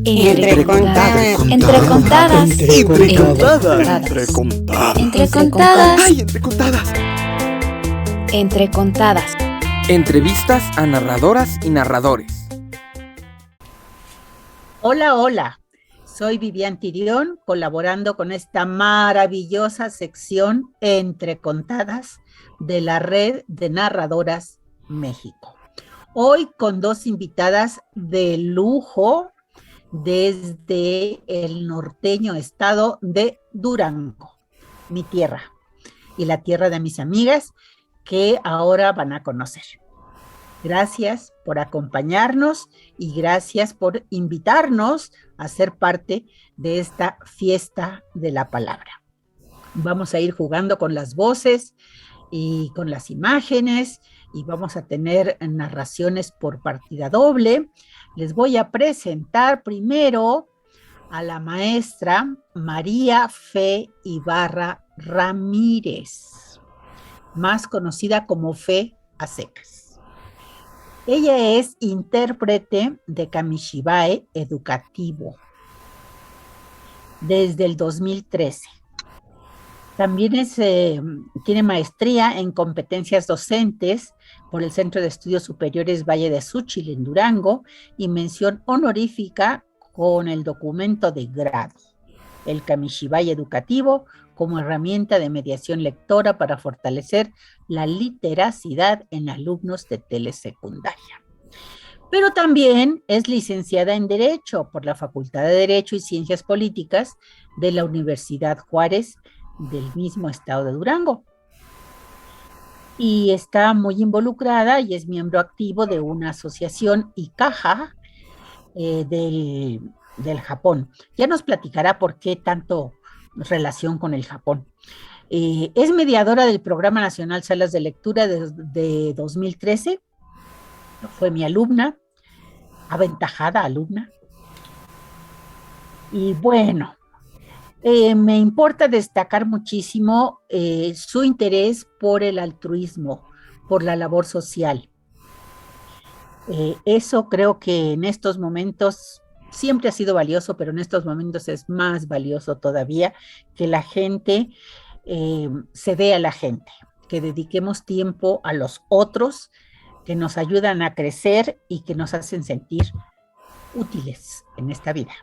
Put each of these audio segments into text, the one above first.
Entre contadas. Entre contadas. Entre contadas. Entre contadas. ¡Ay, entre contadas! Entre contadas. Entrevistas a narradoras y narradores. Hola, hola. Soy Vivian Tirión, colaborando con esta maravillosa sección Entre Contadas de la Red de Narradoras México. Hoy con dos invitadas de lujo desde el norteño estado de Durango, mi tierra y la tierra de mis amigas que ahora van a conocer. Gracias por acompañarnos y gracias por invitarnos a ser parte de esta fiesta de la palabra. Vamos a ir jugando con las voces y con las imágenes y vamos a tener narraciones por partida doble. Les voy a presentar primero a la maestra María Fe Ibarra Ramírez, más conocida como Fe a secas. Ella es intérprete de Kamishibae educativo desde el 2013. También tiene maestría en competencias docentes por el Centro de Estudios Superiores Valle de Xúchitl en Durango y mención honorífica con el documento de grado, el Kamishibae educativo como herramienta de mediación lectora para fortalecer la literacidad en alumnos de telesecundaria. Pero también es licenciada en Derecho por la Facultad de Derecho y Ciencias Políticas de la Universidad Juárez del mismo estado de Durango. Y está muy involucrada y es miembro activo de una asociación ICAJA del Japón. Ya nos platicará por qué tanto relación con el Japón. Es mediadora del Programa Nacional Salas de Lectura de 2013. Fue mi alumna, aventajada alumna. Y bueno, me importa destacar muchísimo su interés por el altruismo, por la labor social. Eso creo que en estos momentos siempre ha sido valioso, pero en estos momentos es más valioso todavía que la gente se dé a la gente, que dediquemos tiempo a los otros que nos ayudan a crecer y que nos hacen sentir útiles en esta vida.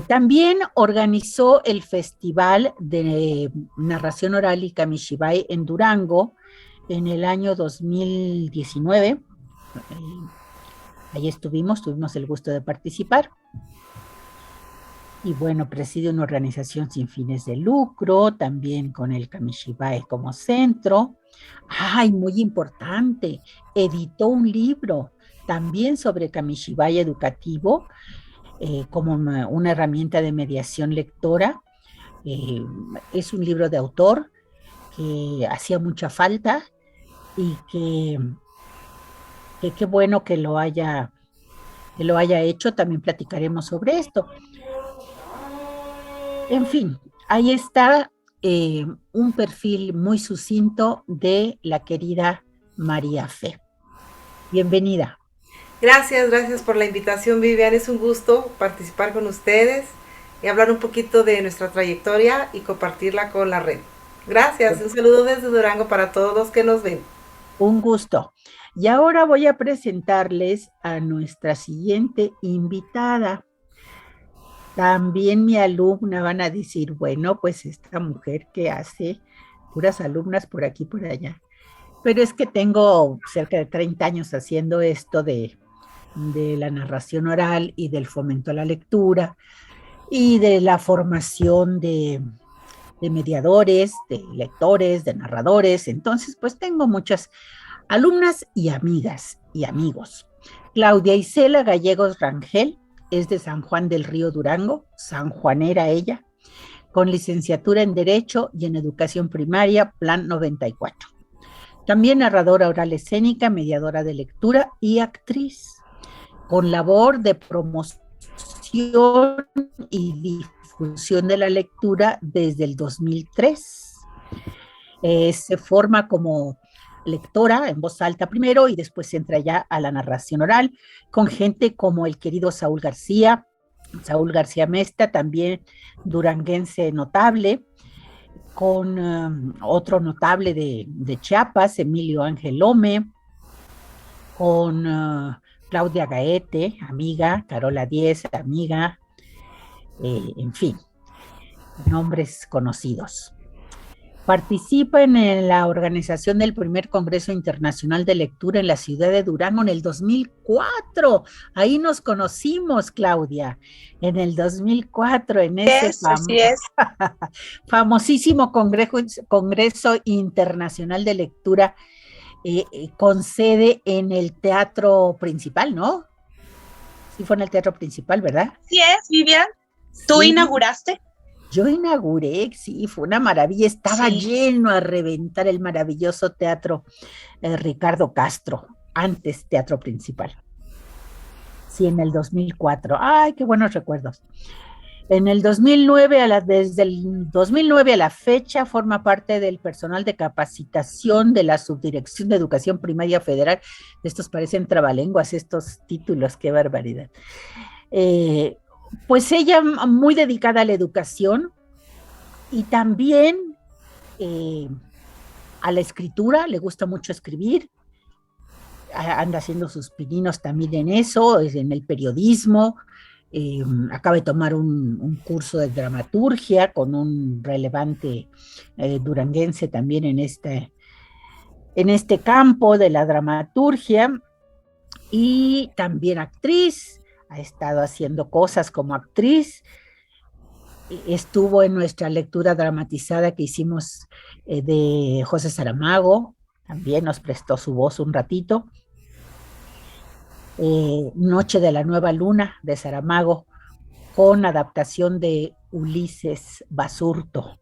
También organizó el Festival de Narración Oral y Kamishibae en Durango en el año 2019. Ahí tuvimos el gusto de participar. Y bueno, preside una organización sin fines de lucro, también con el Kamishibae como centro. ¡Ay, muy importante! Editó un libro también sobre Kamishibae educativo, como una herramienta de mediación lectora. Es un libro de autor que hacía mucha falta y que qué bueno que lo haya hecho. También platicaremos sobre esto. En fin, ahí está un perfil muy sucinto de la querida María Fe. Bienvenida. Gracias por la invitación, Vivian. Es un gusto participar con ustedes y hablar un poquito de nuestra trayectoria y compartirla con la red. Gracias, un saludo desde Durango para todos los que nos ven. Un gusto. Y ahora voy a presentarles a nuestra siguiente invitada. También mi alumna, van a decir, bueno, pues esta mujer que hace puras alumnas por aquí, por allá. Pero es que tengo cerca de 30 años haciendo esto de la narración oral y del fomento a la lectura y de la formación de mediadores, de lectores, de narradores. Entonces, pues tengo muchas alumnas y amigas y amigos. Claudia Isela Gallegos Rangel es de San Juan del Río, Durango, sanjuanera ella, con licenciatura en Derecho y en Educación Primaria, Plan 94. También narradora oral escénica, mediadora de lectura y actriz, con labor de promoción y difusión de la lectura desde el 2003. Se forma como lectora en voz alta primero y después entra ya a la narración oral con gente como el querido Saúl García Mesta, también duranguense notable, con otro notable de Chiapas, Emilio Ángel Lome, con Claudia Gaete, amiga, Carola Díez, amiga, en fin, nombres conocidos. Participa en la organización del primer Congreso Internacional de Lectura en la ciudad de Durango en el 2004. Ahí nos conocimos, Claudia, en el 2004, en ese famosísimo Congreso Internacional de Lectura con sede en el Teatro Principal, ¿no? Sí, fue en el Teatro Principal, ¿verdad? Sí es, Vivian. ¿Tú inauguraste? Yo inauguré, sí, fue una maravilla, estaba lleno a reventar el maravilloso Teatro Ricardo Castro, antes Teatro Principal. Sí, en el 2004. ¡Ay, qué buenos recuerdos! En el 2009, desde el 2009 a la fecha, forma parte del personal de capacitación de la Subdirección de Educación Primaria Federal. Estos parecen trabalenguas, estos títulos, qué barbaridad. Pues ella muy dedicada a la educación y también a la escritura, le gusta mucho escribir, anda haciendo sus pininos también en eso, en el periodismo, acaba de tomar un curso de dramaturgia con un relevante duranguense también en este campo de la dramaturgia, y también actriz. Ha estado haciendo cosas como actriz, estuvo en nuestra lectura dramatizada que hicimos de José Saramago, también nos prestó su voz un ratito. Noche de la Nueva Luna de Saramago, con adaptación de Ulises Basurto.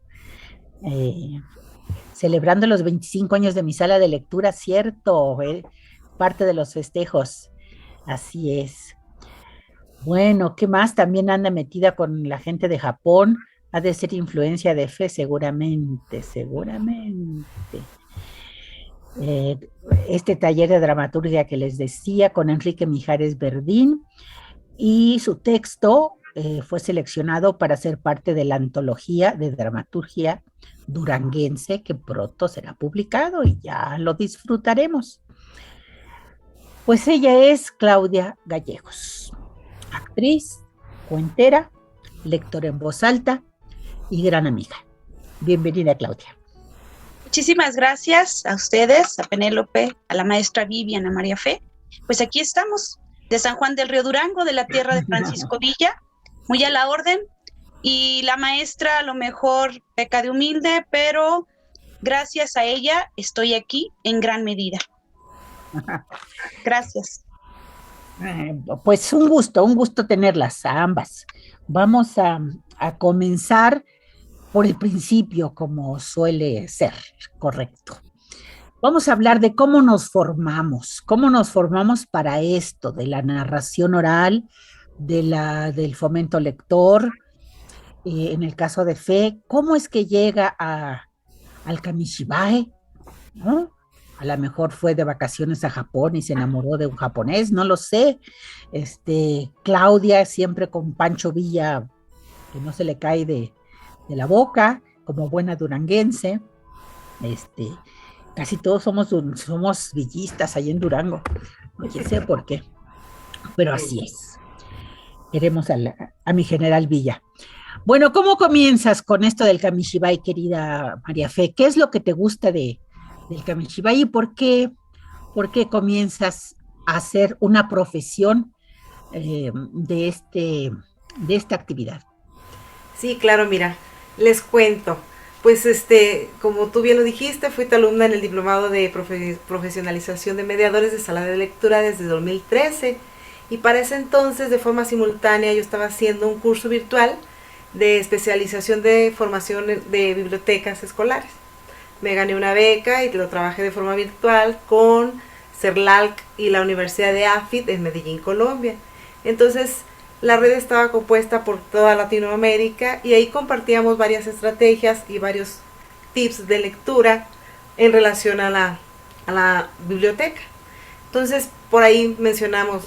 Celebrando los 25 años de mi sala de lectura, cierto, parte de los festejos, así es. Bueno, ¿qué más? También anda metida con la gente de Japón, ha de ser influencia de Fe, seguramente. Este taller de dramaturgia que les decía, con Enrique Mijares Verdín, y su texto fue seleccionado para ser parte de la antología de dramaturgia duranguense, que pronto será publicado y ya lo disfrutaremos. Pues ella es Claudia Gallegos, actriz, cuentera, lectora en voz alta y gran amiga. Bienvenida, Claudia. Muchísimas gracias a ustedes, a Penélope, a la maestra Vivian, a María Fe. Pues aquí estamos, de San Juan del Río Durango, de la tierra de Francisco Villa, muy a la orden. Y la maestra a lo mejor peca de humilde, pero gracias a ella estoy aquí en gran medida. Gracias. Pues un gusto tenerlas a ambas. Vamos a comenzar por el principio, como suele ser, correcto. Vamos a hablar de cómo nos formamos para esto, de la narración oral, del fomento lector, en el caso de Fe, cómo es que llega al Kamishibai, ¿no? A lo mejor fue de vacaciones a Japón y se enamoró de un japonés, no lo sé. Claudia siempre con Pancho Villa, que no se le cae de la boca, como buena duranguense. Casi todos somos villistas ahí en Durango, no sé por qué, pero así es. Queremos a mi general Villa. Bueno, ¿cómo comienzas con esto del Kamishibai, querida María Fe? ¿Qué es lo que te gusta del Kamishibai y por qué comienzas a hacer una profesión de esta actividad? Sí, claro, mira, les cuento. Pues como tú bien lo dijiste, fui tu alumna en el diplomado de profesionalización de mediadores de sala de lectura desde 2013, y para ese entonces, de forma simultánea, yo estaba haciendo un curso virtual de especialización de formación de bibliotecas escolares. Me gané una beca y lo trabajé de forma virtual con CERLALC y la Universidad de AFIT en Medellín, Colombia. Entonces, la red estaba compuesta por toda Latinoamérica y ahí compartíamos varias estrategias y varios tips de lectura en relación a la a la biblioteca. Entonces, por ahí mencionamos,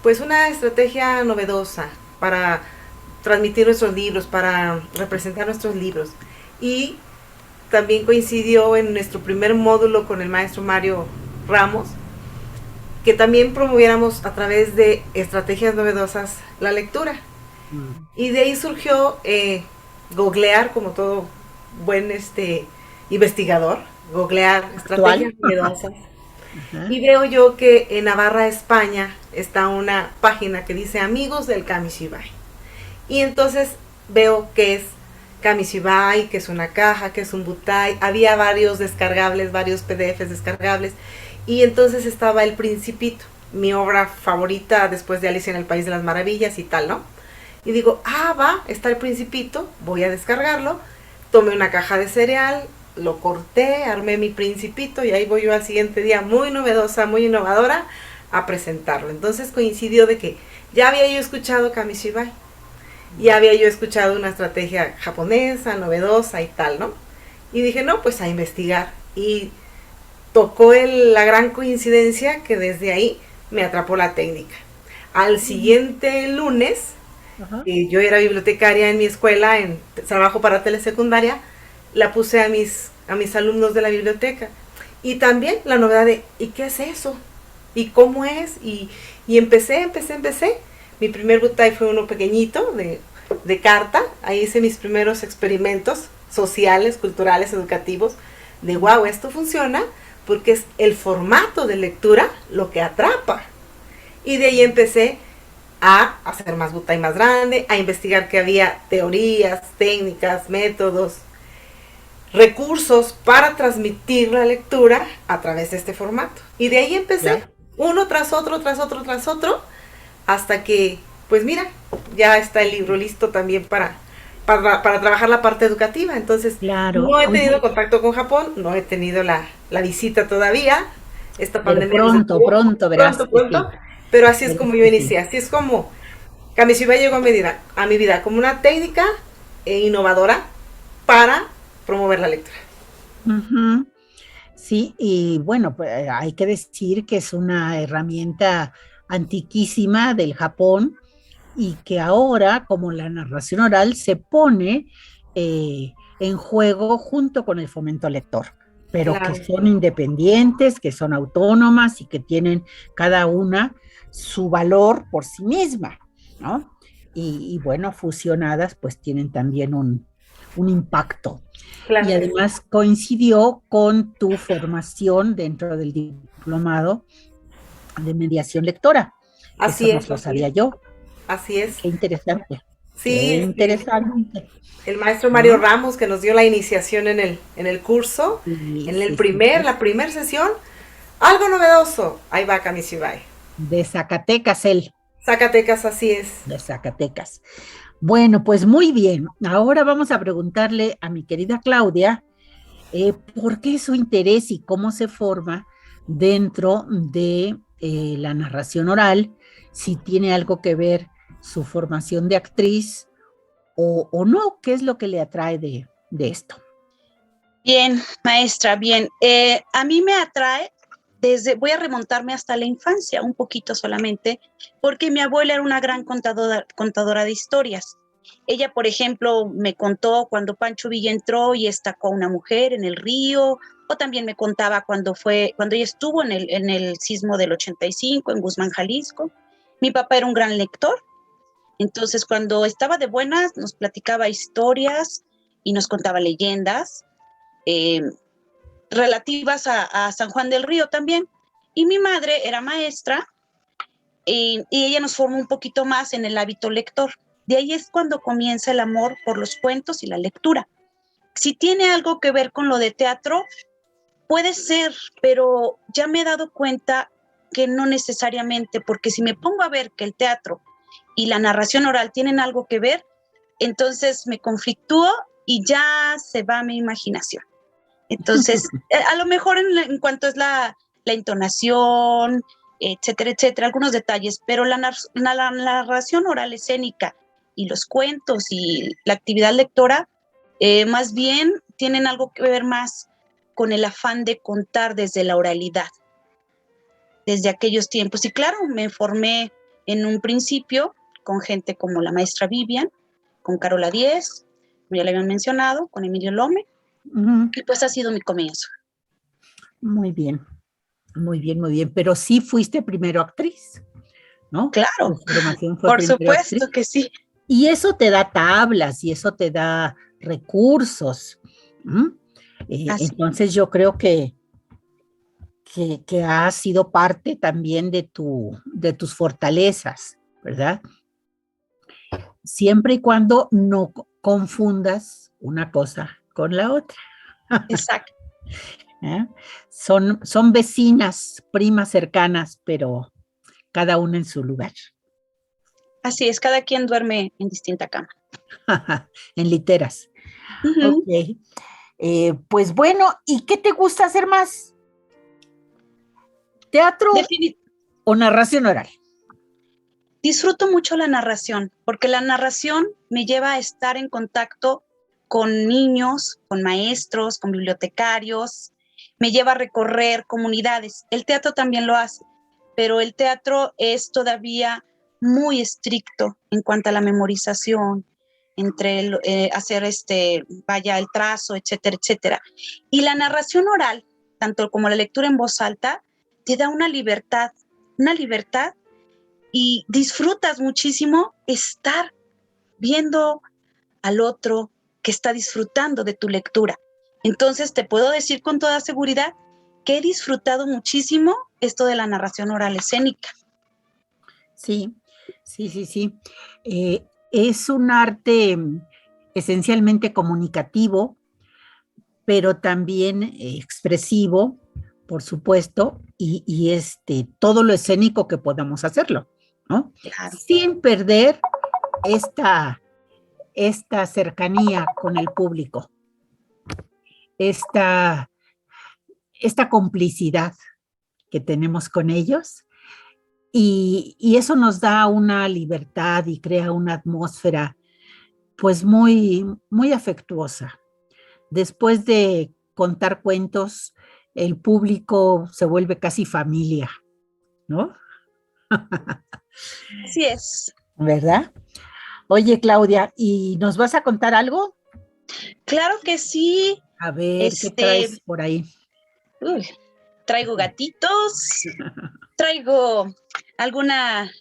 pues una estrategia novedosa para transmitir nuestros libros, para representar nuestros libros. Y también coincidió en nuestro primer módulo con el maestro Mario Ramos, que también promoviéramos a través de estrategias novedosas la lectura. Y de ahí surgió googlear, como todo buen investigador, googlear estrategias novedosas. Y veo yo que en Navarra, España, está una página que dice Amigos del Kamishibai. Y entonces veo que es Kamishibai, que es una caja, que es un butai. Había varios descargables, varios PDFs descargables. Y entonces estaba El Principito, mi obra favorita después de Alicia en el País de las Maravillas y tal, ¿no? Y digo, está El Principito, voy a descargarlo. Tomé una caja de cereal, lo corté, armé mi Principito y ahí voy yo al siguiente día, muy novedosa, muy innovadora, a presentarlo. Entonces coincidió de que ya había yo escuchado Kamishibai, ya había yo escuchado una estrategia japonesa, novedosa y tal, ¿no? Y dije, no, pues a investigar. Y tocó la gran coincidencia que desde ahí me atrapó la técnica. Al siguiente lunes, yo era bibliotecaria en mi escuela, en trabajo para telesecundaria, la puse a mis alumnos de la biblioteca. Y también la novedad de, ¿y qué es eso? ¿Y cómo es? Y empecé. Mi primer butai fue uno pequeñito, de carta. Ahí hice mis primeros experimentos sociales, culturales, educativos, de wow, esto funciona, porque es el formato de lectura lo que atrapa. Y de ahí empecé a hacer más butai más grande, a investigar que había teorías, técnicas, métodos, recursos para transmitir la lectura a través de este formato. Y de ahí empecé, uno tras otro, hasta que, pues mira, ya está el libro listo también para trabajar la parte educativa. Entonces, no he tenido contacto con Japón, no he tenido la visita todavía. Esta pandemia pronto, verás. Pronto. Pero así es como yo inicié, así es como Kamishibai llegó a mi vida como una técnica innovadora para promover la lectura. Sí, y bueno, pues hay que decir que es una herramienta antiquísima del Japón y que ahora, como la narración oral, se pone en juego junto con el fomento lector, pero que son independientes, que son autónomas y que tienen cada una su valor por sí misma, ¿no? Y bueno, fusionadas pues tienen también un impacto. Y además coincidió con tu formación dentro del diplomado de mediación lectora. Así Eso no lo sabía yo. Así es. Qué interesante. Sí, qué interesante. El maestro Mario Ramos, que nos dio la iniciación en el curso, la primera sesión, algo novedoso, ahí va Kamishibai. De Zacatecas él. Zacatecas, así es. De Zacatecas. Bueno, pues muy bien. Ahora vamos a preguntarle a mi querida Claudia por qué su interés y cómo se forma dentro de la narración oral, si tiene algo que ver su formación de actriz o no, qué es lo que le atrae de esto. Bien, maestra, bien. A mí me atrae voy a remontarme hasta la infancia, un poquito solamente, porque mi abuela era una gran contadora de historias. Ella, por ejemplo, me contó cuando Pancho Villa entró y estacó a una mujer en el río, o también me contaba cuando ella estuvo en el sismo del 85 en Guzmán, Jalisco. Mi papá era un gran lector, entonces cuando estaba de buenas nos platicaba historias y nos contaba leyendas, relativas a San Juan del Río también. Y mi madre era maestra y ella nos formó un poquito más en el hábito lector. De ahí es cuando comienza el amor por los cuentos y la lectura. Si tiene algo que ver con lo de teatro, puede ser, pero ya me he dado cuenta que no necesariamente, porque si me pongo a ver que el teatro y la narración oral tienen algo que ver, entonces me conflictúo y ya se va mi imaginación. Entonces, a lo mejor en cuanto es la entonación, etcétera, algunos detalles, pero la narración oral escénica y los cuentos y la actividad lectora, más bien tienen algo que ver más con el afán de contar desde la oralidad, desde aquellos tiempos. Y claro, me formé en un principio con gente como la maestra Vivian, con Carola Díez, como ya le habían mencionado, con Emilio Lome, y pues ha sido mi comienzo. Muy bien, muy bien, muy bien. Pero sí fuiste primero actriz, ¿no? Claro, Tu formación fue por primero supuesto actriz. que sí. Y eso te da tablas y eso te da recursos. Así. Entonces yo creo que ha sido parte también de tus fortalezas, ¿verdad? Siempre y cuando no confundas una cosa con la otra. Exacto. ¿Eh? Son vecinas, primas cercanas, pero cada una en su lugar. Así es, cada quien duerme en distinta cama. En literas. Ujú. Ok. Pues bueno, ¿y qué te gusta hacer más? ¿Teatro o narración oral? Disfruto mucho la narración, porque la narración me lleva a estar en contacto con niños, con maestros, con bibliotecarios, me lleva a recorrer comunidades. El teatro también lo hace, pero el teatro es todavía muy estricto en cuanto a la memorización, entre hacer el trazo, etcétera, etcétera. Y la narración oral, tanto como la lectura en voz alta, te da una libertad y disfrutas muchísimo estar viendo al otro que está disfrutando de tu lectura. Entonces te puedo decir con toda seguridad que he disfrutado muchísimo esto de la narración oral escénica. Sí. Es un arte esencialmente comunicativo, pero también expresivo, por supuesto, y todo lo escénico que podamos hacerlo, ¿no? Claro. Sin perder esta cercanía con el público, esta complicidad que tenemos con ellos, y eso nos da una libertad y crea una atmósfera pues muy, muy afectuosa. Después de contar cuentos, el público se vuelve casi familia, ¿no? Así es. ¿Verdad? Oye, Claudia, ¿y nos vas a contar algo? Claro que sí. A ver, ¿qué traes por ahí? Traigo gatitos, traigo alguna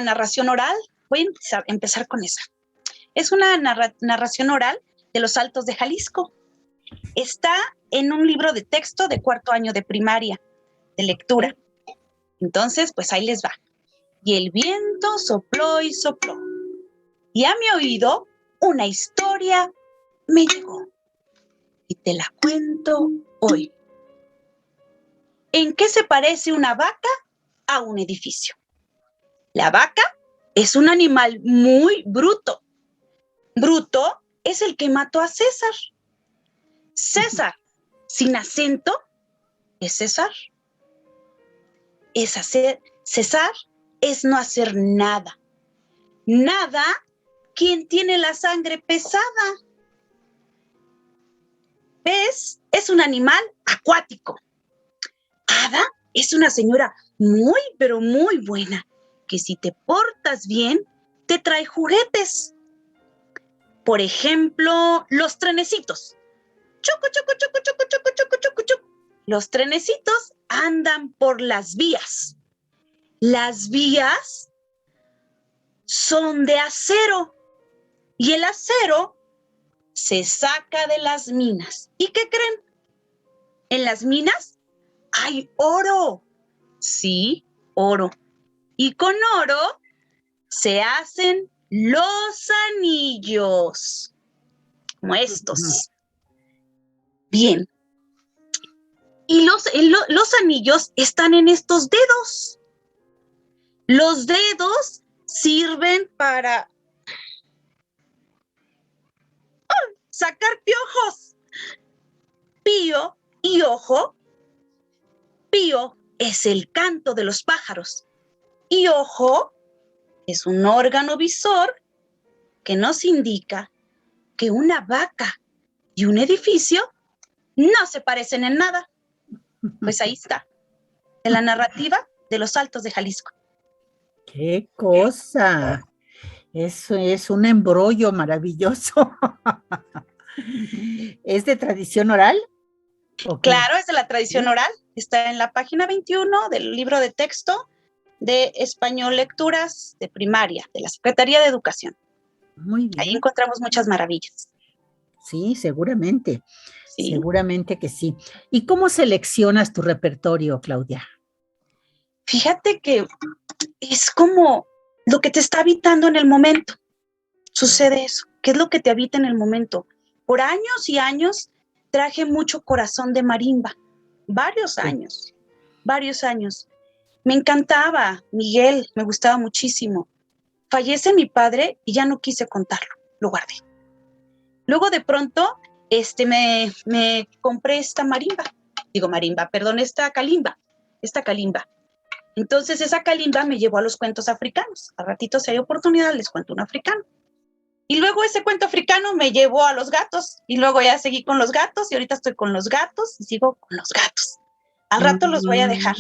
narración oral. Voy a empezar con esa. Es una narración oral de los Altos de Jalisco. Está en un libro de texto de 4º año de primaria, de lectura. Entonces, pues ahí les va. Y el viento sopló y sopló, y a mi oído una historia me llegó, y te la cuento hoy. ¿En qué se parece una vaca a un edificio? La vaca es un animal muy bruto. Bruto es el que mató a César. César, sin acento, es César. César es no hacer nada. Nada, quien tiene la sangre pesada. Pez es un animal acuático. Hada es una señora muy, pero muy buena, que si te portas bien, te trae juguetes. Por ejemplo, los trenecitos. Chucu, chucu, chucu, chucu, chucu, chucu, chucu, chucu. Los trenecitos andan por las vías. Las vías son de acero y el acero se saca de las minas. ¿Y qué creen? En las minas hay oro. Sí, oro. Y con oro se hacen los anillos, como estos. Bien. Y los anillos están en estos dedos. Los dedos sirven para sacar piojos. Pío y ojo. Pío es el canto de los pájaros. Y ojo es un órgano visor que nos indica que una vaca y un edificio no se parecen en nada. Pues ahí está, en la narrativa de los Altos de Jalisco. ¡Qué cosa! Eso es un embrollo maravilloso. ¿Es de tradición oral? ¿O qué? Claro, es de la tradición oral. Está en la página 21 del libro de texto de Español Lecturas de Primaria, de la Secretaría de Educación. Muy bien. Ahí encontramos muchas maravillas. Sí, seguramente. Sí. Seguramente que sí. ¿Y cómo seleccionas tu repertorio, Claudia? Fíjate que es como lo que te está habitando en el momento. Sucede eso. ¿Qué es lo que te habita en el momento? Por años y años traje mucho corazón de marimba. Varios años. Me encantaba Miguel, me gustaba muchísimo. Fallece mi padre y ya no quise contarlo, lo guardé. Luego de pronto me compré esta calimba. Entonces esa calimba me llevó a los cuentos africanos. A ratito, si hay oportunidad, les cuento un africano. Y luego ese cuento africano me llevó a los gatos. Y luego ya seguí con los gatos y ahorita estoy con los gatos y sigo con los gatos. Al rato los voy a dejar.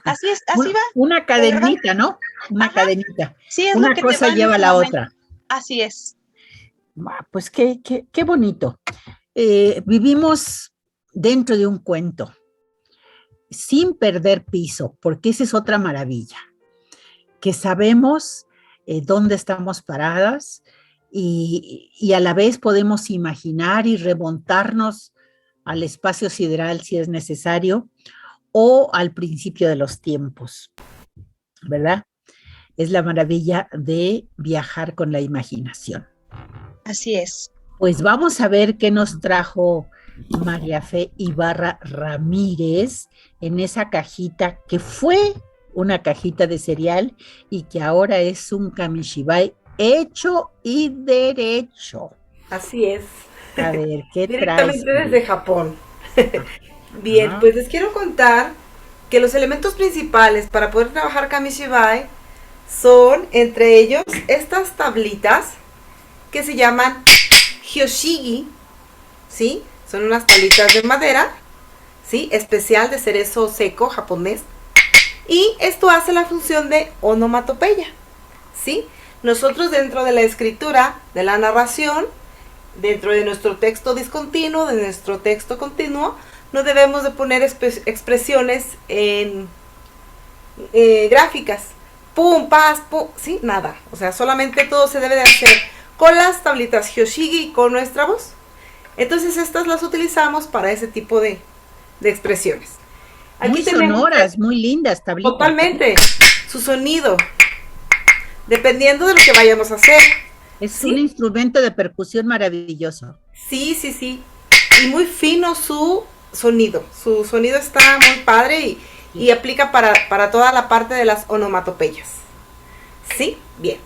Así es, así va. Una cadenita, ¿no? Una cadenita. Sí, es una lo que cosa te va lleva a en la ese momento. otra. Así es. Pues qué bonito. Vivimos dentro de un cuento, sin perder piso, porque esa es otra maravilla, que sabemos dónde estamos paradas y a la vez podemos imaginar y remontarnos al espacio sideral si es necesario, o al principio de los tiempos, ¿verdad? Es la maravilla de viajar con la imaginación. Así es. Pues vamos a ver qué nos trajo María Fe Ibarra Ramírez en esa cajita que fue una cajita de cereal y que ahora es un kamishibai hecho y derecho. Así es. A ver, ¿qué traes? Directamente desde Japón. Bien, pues les quiero contar que los elementos principales para poder trabajar kamishibai son, entre ellos, estas tablitas que se llaman hyoshigi, ¿sí? Son unas tablitas de madera, ¿sí? Especial de cerezo seco japonés. Y esto hace la función de onomatopeya, ¿sí? Nosotros dentro de la escritura, de la narración, dentro de nuestro texto discontinuo, de nuestro texto continuo, no debemos de poner expresiones en gráficas. Pum, pas, pum, sí, nada. O sea, solamente todo se debe de hacer con las tablitas hyoshigi y con nuestra voz. Entonces estas las utilizamos para ese tipo de expresiones. Aquí muy sonoras, muy lindas tablitas. Totalmente. Su sonido. Dependiendo de lo que vayamos a hacer. Es ¿sí? un instrumento de percusión maravilloso. Sí, sí, sí. Y muy fino su sonido. Su sonido está muy padre y aplica para toda la parte de las onomatopeyas. ¿Sí? Bien.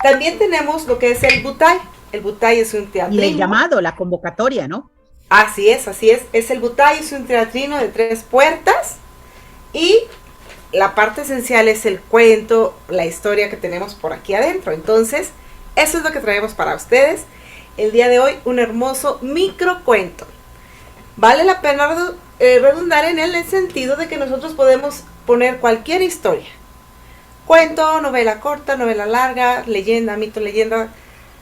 También tenemos lo que es el butai. El butai es un teatrino. Y el llamado, la convocatoria, ¿no? Así es, así es. Es el butai, es un teatrino de 3 puertas. Y la parte esencial es el cuento, la historia que tenemos por aquí adentro. Entonces, eso es lo que traemos para ustedes. El día de hoy, un hermoso microcuento. Vale la pena redundar en el sentido de que nosotros podemos poner cualquier historia. Cuento, novela corta, novela larga, leyenda, mito, leyenda,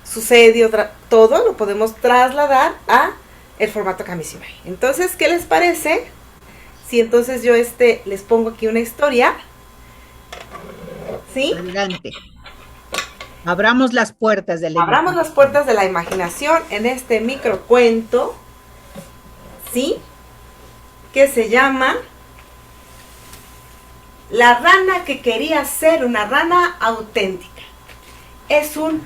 sucedio, todo lo podemos trasladar a el formato kamishibai. Entonces, ¿qué les parece? Si entonces yo les pongo aquí una historia. ¿Sí? Adelante. Abramos las puertas de la Abramos las puertas de la imaginación en este microcuento. ¿Sí? Que se llama La rana que quería ser una rana auténtica. Es un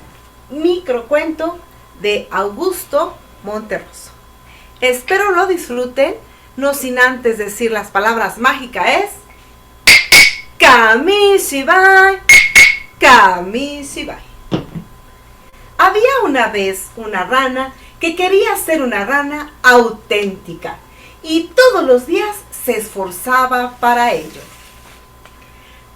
microcuento de Augusto Monterroso. Espero lo disfruten, no sin antes decir las palabras mágicas es kamishibai, kamishibai. Había una vez una rana que quería ser una rana auténtica y todos los días se esforzaba para ello.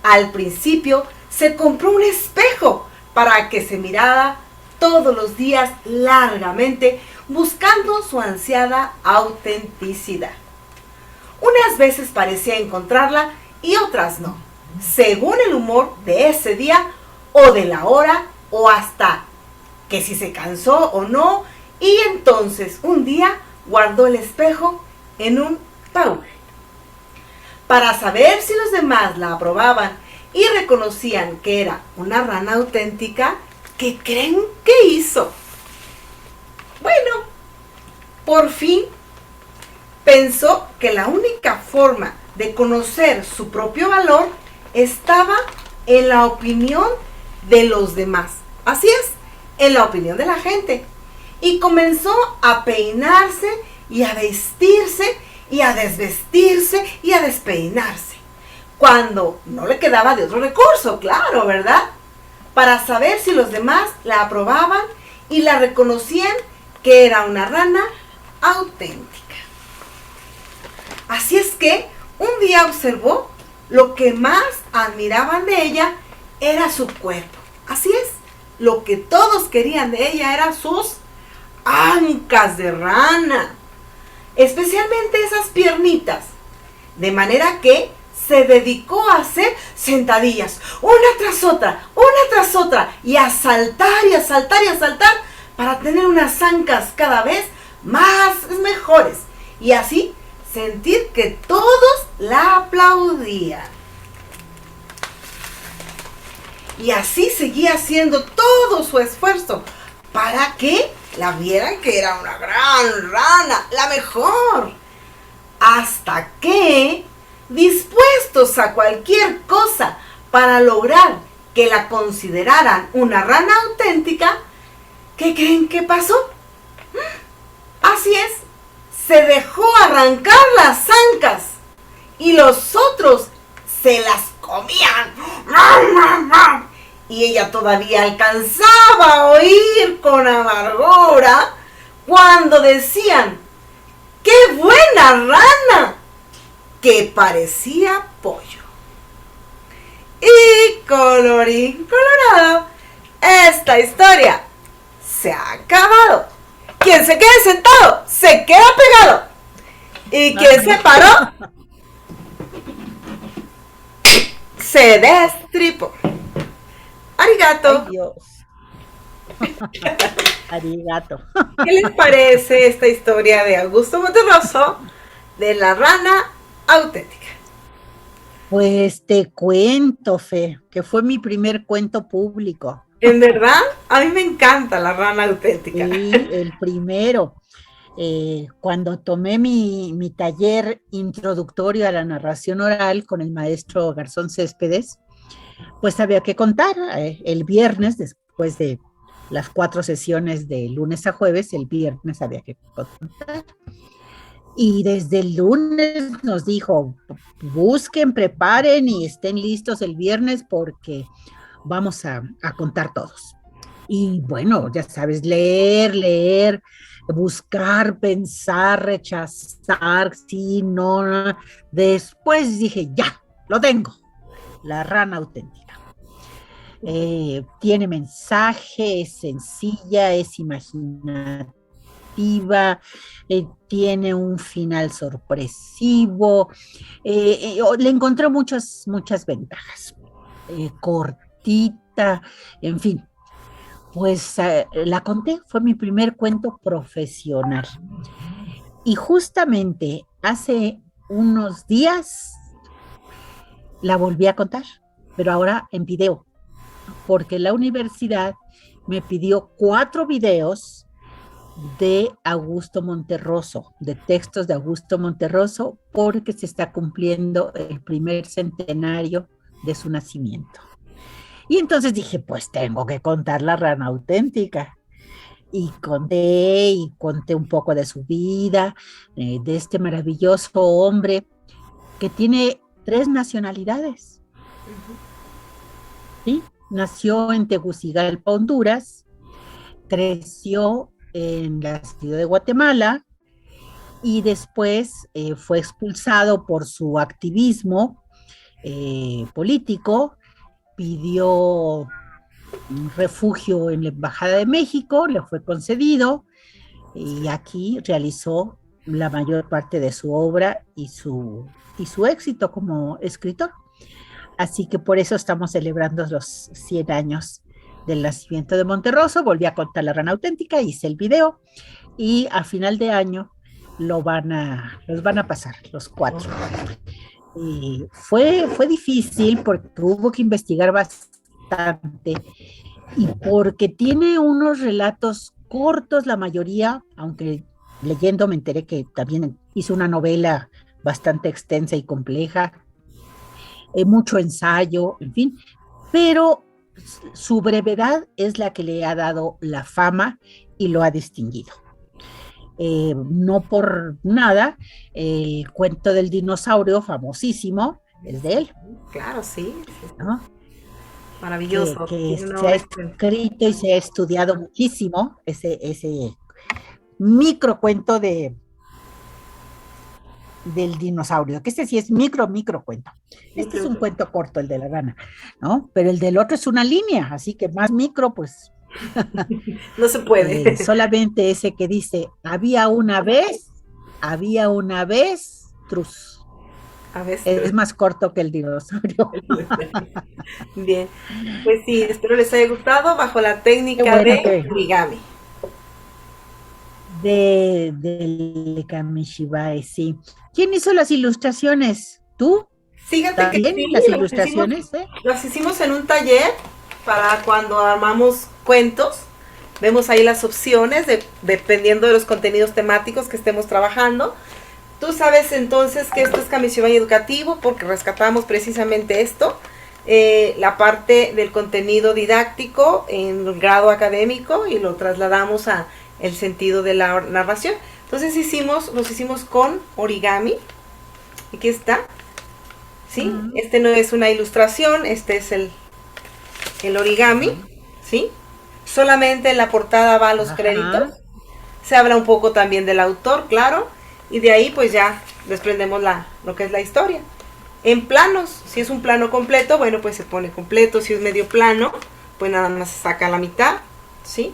Al principio se compró un espejo para que se mirara todos los días largamente, buscando su ansiada autenticidad. Unas veces parecía encontrarla y otras no, según el humor de ese día o de la hora o hasta que si se cansó o no, y entonces un día guardó el espejo en un baúl. Para saber si los demás la aprobaban y reconocían que era una rana auténtica, ¿qué creen que hizo? Bueno, por fin pensó que la única forma de conocer su propio valor estaba en la opinión de los demás. Así es, en la opinión de la gente. Y comenzó a peinarse y a vestirse y a desvestirse y a despeinarse, cuando no le quedaba de otro recurso, claro, ¿verdad? Para saber si los demás la aprobaban y la reconocían que era una rana auténtica. Así es que un día observó lo que más admiraban de ella era su cuerpo. Así es, lo que todos querían de ella eran sus ancas de rana, especialmente esas piernitas, de manera que se dedicó a hacer sentadillas, una tras otra, y a saltar y a saltar y a saltar para tener unas ancas cada vez más mejores, y así sentir que todos la aplaudían. Y así seguía haciendo todo su esfuerzo para que la vieran que era una gran rana, la mejor. Hasta que, dispuestos a cualquier cosa para lograr que la consideraran una rana auténtica, ¿qué creen que pasó? Así es, se dejó arrancar las ancas y los otros se las comían. Y ella todavía alcanzaba a oír con amargura cuando decían: ¡qué buena rana! Que parecía pollo. Y colorín colorado, esta historia se ha acabado. Quien se quede sentado, se queda pegado. Y quien se paró, se destripó. Arigato. Ay, Dios. Arigato. ¿Qué les parece esta historia de Augusto Monterroso de la rana auténtica? Pues te cuento, Fe, que fue mi primer cuento público. En verdad, a mí me encanta la rana auténtica. Sí, el primero. Cuando tomé mi taller introductorio a la narración oral con el maestro Garzón Céspedes, pues había que contar el viernes, después de las 4 sesiones de lunes a jueves, el viernes había que contar. Y desde el lunes nos dijo: busquen, preparen y estén listos el viernes porque vamos a contar todos. Y bueno, ya sabes, leer, buscar, pensar, rechazar, sí, no. Después dije: ya, lo tengo. La rana auténtica. Tiene mensaje, es sencilla, es imaginativa, tiene un final sorpresivo, le encontré muchas ventajas. Cortita, en fin. Pues la conté, fue mi primer cuento profesional. Y justamente hace unos días la volví a contar, pero ahora en video, porque la universidad me pidió 4 videos de Augusto Monterroso, de textos de Augusto Monterroso, porque se está cumpliendo el primer centenario de su nacimiento. Y entonces dije: pues tengo que contar la rana auténtica. Y conté un poco de su vida, de este maravilloso hombre que tiene 3 nacionalidades. ¿Sí? Nació en Tegucigalpa, Honduras, creció en la ciudad de Guatemala y después fue expulsado por su activismo político, pidió un refugio en la Embajada de México, le fue concedido, y aquí realizó la mayor parte de su obra y su éxito como escritor. Así que por eso estamos celebrando los 100 años del nacimiento de Monterroso. Volví a contar La Rana Auténtica, hice el video y a final de año los van a pasar, los 4. Y fue difícil porque hubo que investigar bastante y porque tiene unos relatos cortos la mayoría, aunque leyendo me enteré que también hizo una novela bastante extensa y compleja, mucho ensayo, en fin, pero su brevedad es la que le ha dado la fama y lo ha distinguido. No por nada, el cuento del dinosaurio, famosísimo, es de él. Claro, sí. ¿No? Maravilloso. Que se ha escrito y se ha estudiado muchísimo ese microcuento del dinosaurio, que este sí es micro cuento. Este es un cuento corto, el de la rana, ¿no? Pero el del otro es una línea, así que más micro, pues. No se puede. Solamente ese que dice, había una vez, trus. A veces. Es más corto que el dinosaurio. Bien, pues sí, espero les haya gustado bajo la técnica de origami. De Kamishibai, sí. ¿Quién hizo las ilustraciones? ¿Tú? Fíjate que sí, las ilustraciones, las hicimos en un taller para cuando armamos cuentos. Vemos ahí las opciones dependiendo de los contenidos temáticos que estemos trabajando. Tú sabes entonces que esto es Kamishibai educativo porque rescatamos precisamente esto, la parte del contenido didáctico en el grado académico y lo trasladamos a el sentido de la narración. Entonces los hicimos con origami. Aquí está. ¿Sí? Este no es una ilustración, este es el origami, ¿sí? Solamente en la portada va los créditos. Se habla un poco también del autor, claro, y de ahí pues ya desprendemos lo que es la historia. En planos, si es un plano completo, bueno, pues se pone completo. Si es medio plano, pues nada más se saca la mitad, ¿sí?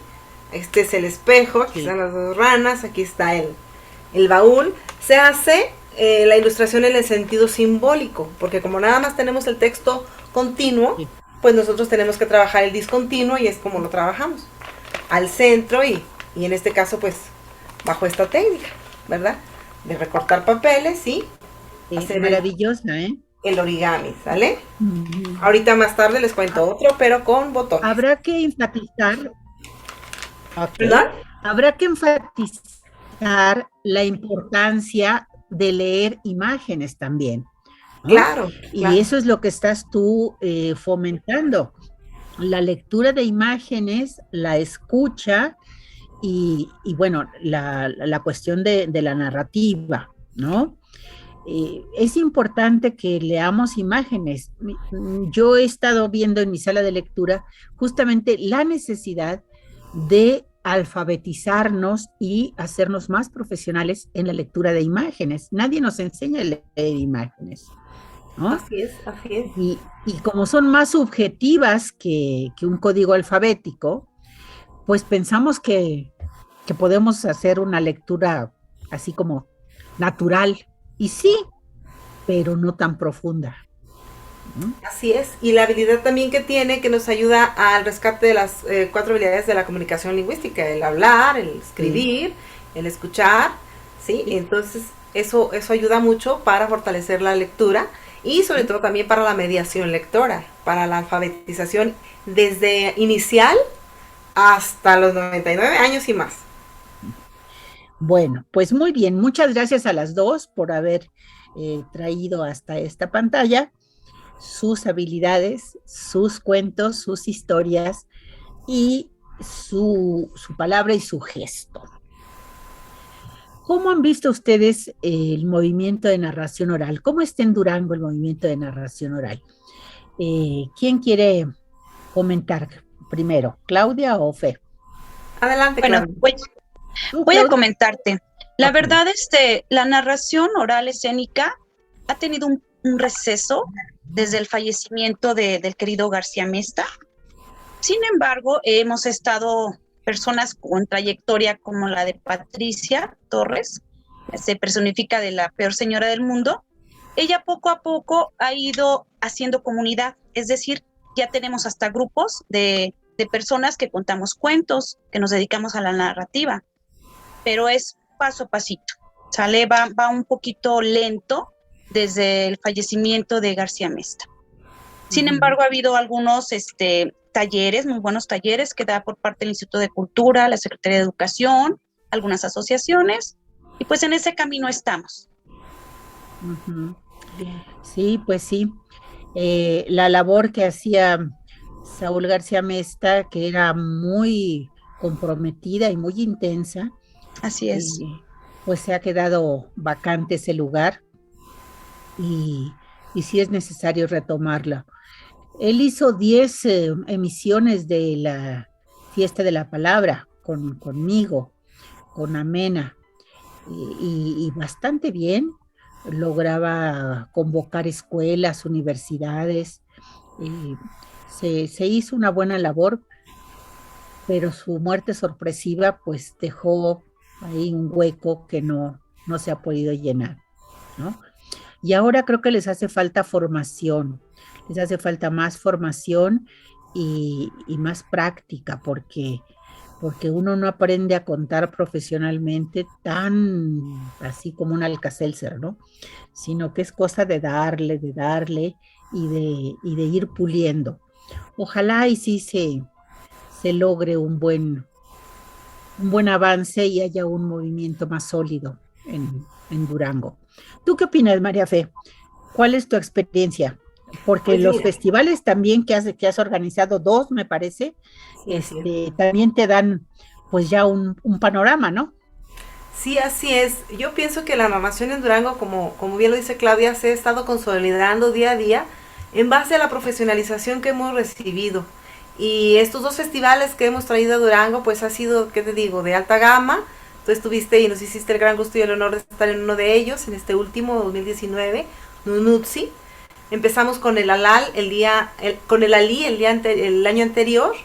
Este es el espejo, aquí están las 2 ranas, aquí está el baúl. Se hace la ilustración en el sentido simbólico, porque como nada más tenemos el texto continuo, pues nosotros tenemos que trabajar el discontinuo y es como lo trabajamos, al centro y en este caso pues bajo esta técnica, ¿verdad? De recortar papeles, ¿sí? Es maravillosa, el origami, ¿sale? Ahorita más tarde les cuento otro, pero con botones. Habrá que enfatizar, ¿verdad? Habrá que enfatizar la importancia de leer imágenes también, ¿no? Claro. Y eso es lo que estás tú fomentando, la lectura de imágenes, la escucha y bueno, la cuestión de la narrativa, ¿no? Es importante que leamos imágenes. Yo he estado viendo en mi sala de lectura justamente la necesidad de alfabetizarnos y hacernos más profesionales en la lectura de imágenes. Nadie nos enseña a leer imágenes, ¿no? Así es. Y como son más subjetivas que un código alfabético, pues pensamos que podemos hacer una lectura así como natural. Y sí, pero no tan profunda. Así es, y la habilidad también que tiene, que nos ayuda al rescate de las 4 habilidades de la comunicación lingüística, el hablar, el escribir, el escuchar, ¿sí? Entonces eso ayuda mucho para fortalecer la lectura y sobre todo también para la mediación lectora, para la alfabetización desde inicial hasta los 99 años y más. Bueno, pues muy bien, muchas gracias a las 2 por haber traído hasta esta pantalla sus habilidades, sus cuentos, sus historias y su palabra y su gesto. ¿Cómo han visto ustedes el movimiento de narración oral? ¿Cómo está en Durango el movimiento de narración oral? ¿Quién quiere comentar primero, Claudia o Fe? Adelante, bueno, Claudia. Voy a comentarte. La verdad, la narración oral escénica ha tenido un receso desde el fallecimiento del querido García Mesta. Sin embargo, hemos estado personas con trayectoria como la de Patricia Torres, se personifica de la peor señora del mundo. Ella poco a poco ha ido haciendo comunidad, es decir, ya tenemos hasta grupos de personas que contamos cuentos, que nos dedicamos a la narrativa, pero es paso a pasito, ¿sale? Va un poquito lento desde el fallecimiento de García Mesta. Sin embargo, ha habido algunos talleres, muy buenos talleres que da por parte del Instituto de Cultura, la Secretaría de Educación, algunas asociaciones, y pues en ese camino estamos. Sí, pues sí. La labor que hacía Saúl García Mesta, que era muy comprometida y muy intensa, Así es. pues se ha quedado vacante ese lugar y sí es necesario retomarla. Él hizo 10 emisiones de la Fiesta de la Palabra conmigo, con Amena, y bastante bien. Lograba convocar escuelas, universidades, se hizo una buena labor, pero su muerte sorpresiva pues dejó ahí un hueco que no se ha podido llenar, ¿no? Y ahora creo que les hace falta formación, les hace falta más formación y más práctica, porque uno no aprende a contar profesionalmente tan así como un Alka-Seltzer, ¿no? Sino que es cosa de darle y de ir puliendo. Ojalá y sí se logre un buen avance y haya un movimiento más sólido en Durango. ¿Tú qué opinas, María Fe? ¿Cuál es tu experiencia? Porque Pues los mira, festivales también que has organizado 2, me parece, sí, así es. también te dan pues ya un panorama, ¿no? Sí, así es. Yo pienso que la narración en Durango, como bien lo dice Claudia, se ha estado consolidando día a día en base a la profesionalización que hemos recibido. Y estos 2 festivales que hemos traído a Durango, pues ha sido, ¿qué te digo?, de alta gama. Tú estuviste y nos hiciste el gran gusto y el honor de estar en uno de ellos, en este último 2019, Nunutsi. Empezamos con el Alal con el Ali el año anterior.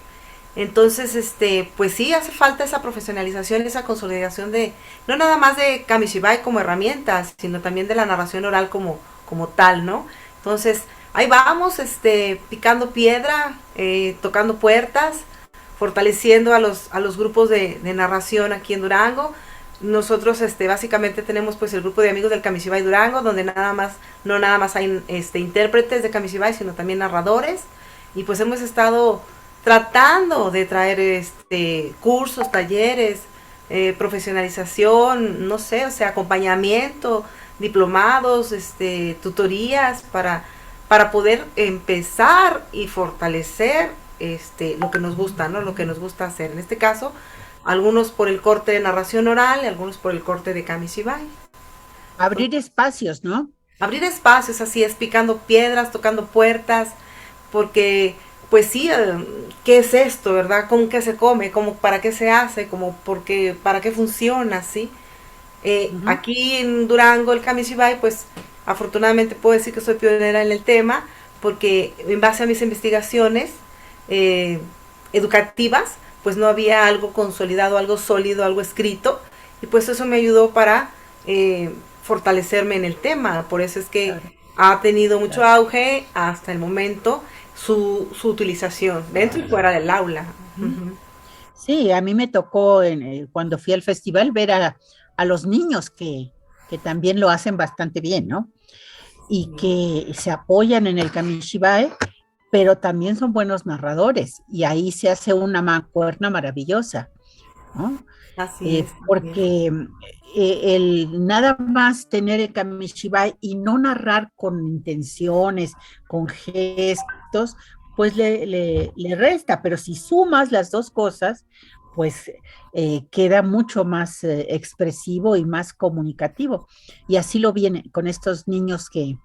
Entonces, pues sí, hace falta esa profesionalización, esa consolidación de, no nada más de Kamishibai como herramienta, sino también de la narración oral como tal, ¿no? Entonces, ahí vamos, picando piedra, tocando puertas, fortaleciendo a los grupos de narración aquí en Durango. Nosotros básicamente tenemos pues el grupo de amigos del Kamishibai Durango, donde no nada más hay intérpretes de Kamishibai, sino también narradores, y pues hemos estado tratando de traer cursos, talleres, profesionalización, no sé, o sea, acompañamiento, diplomados, tutorías para poder empezar y fortalecer lo que nos gusta, ¿no? Lo que nos gusta hacer. En este caso, algunos por el corte de narración oral y algunos por el corte de Kamishibai. Abrir espacios, ¿no? Abrir espacios, así es, picando piedras, tocando puertas, porque pues sí, ¿qué es esto, verdad? ¿Cómo que se come? ¿Cómo, para qué se hace? ¿Para qué funciona? ¿Sí? Aquí en Durango, el Kamishibai, pues afortunadamente puedo decir que soy pionera en el tema, porque en base a mis investigaciones educativas, pues no había algo consolidado, algo sólido, algo escrito, y pues eso me ayudó para fortalecerme en el tema. Por eso es que ha tenido mucho auge hasta el momento su utilización dentro y fuera del aula. Sí, a mí me tocó cuando fui al festival ver a los niños que también lo hacen bastante bien, ¿no? Y que se apoyan en el Kamishibai, pero también son buenos narradores, y ahí se hace una mancuerna maravillosa, ¿no? Así es. Porque el nada más tener el Kamishibai y no narrar con intenciones, con gestos, pues le resta, pero si sumas las 2 cosas, pues queda mucho más expresivo y más comunicativo. Y así lo viene con estos niños que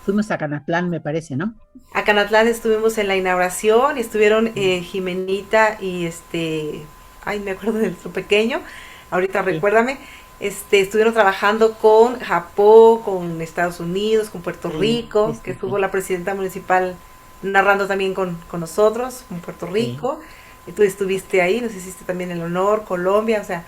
fuimos a Canatlán, me parece, ¿no? A Canatlán estuvimos en la inauguración y estuvieron Jimenita y ay, me acuerdo del otro pequeño, ahorita recuérdame, estuvieron trabajando con Japón, con Estados Unidos, con Puerto Rico, que estuvo la presidenta municipal narrando también con nosotros, con Puerto Rico. y tú estuviste ahí, nos hiciste también el honor, Colombia, o sea,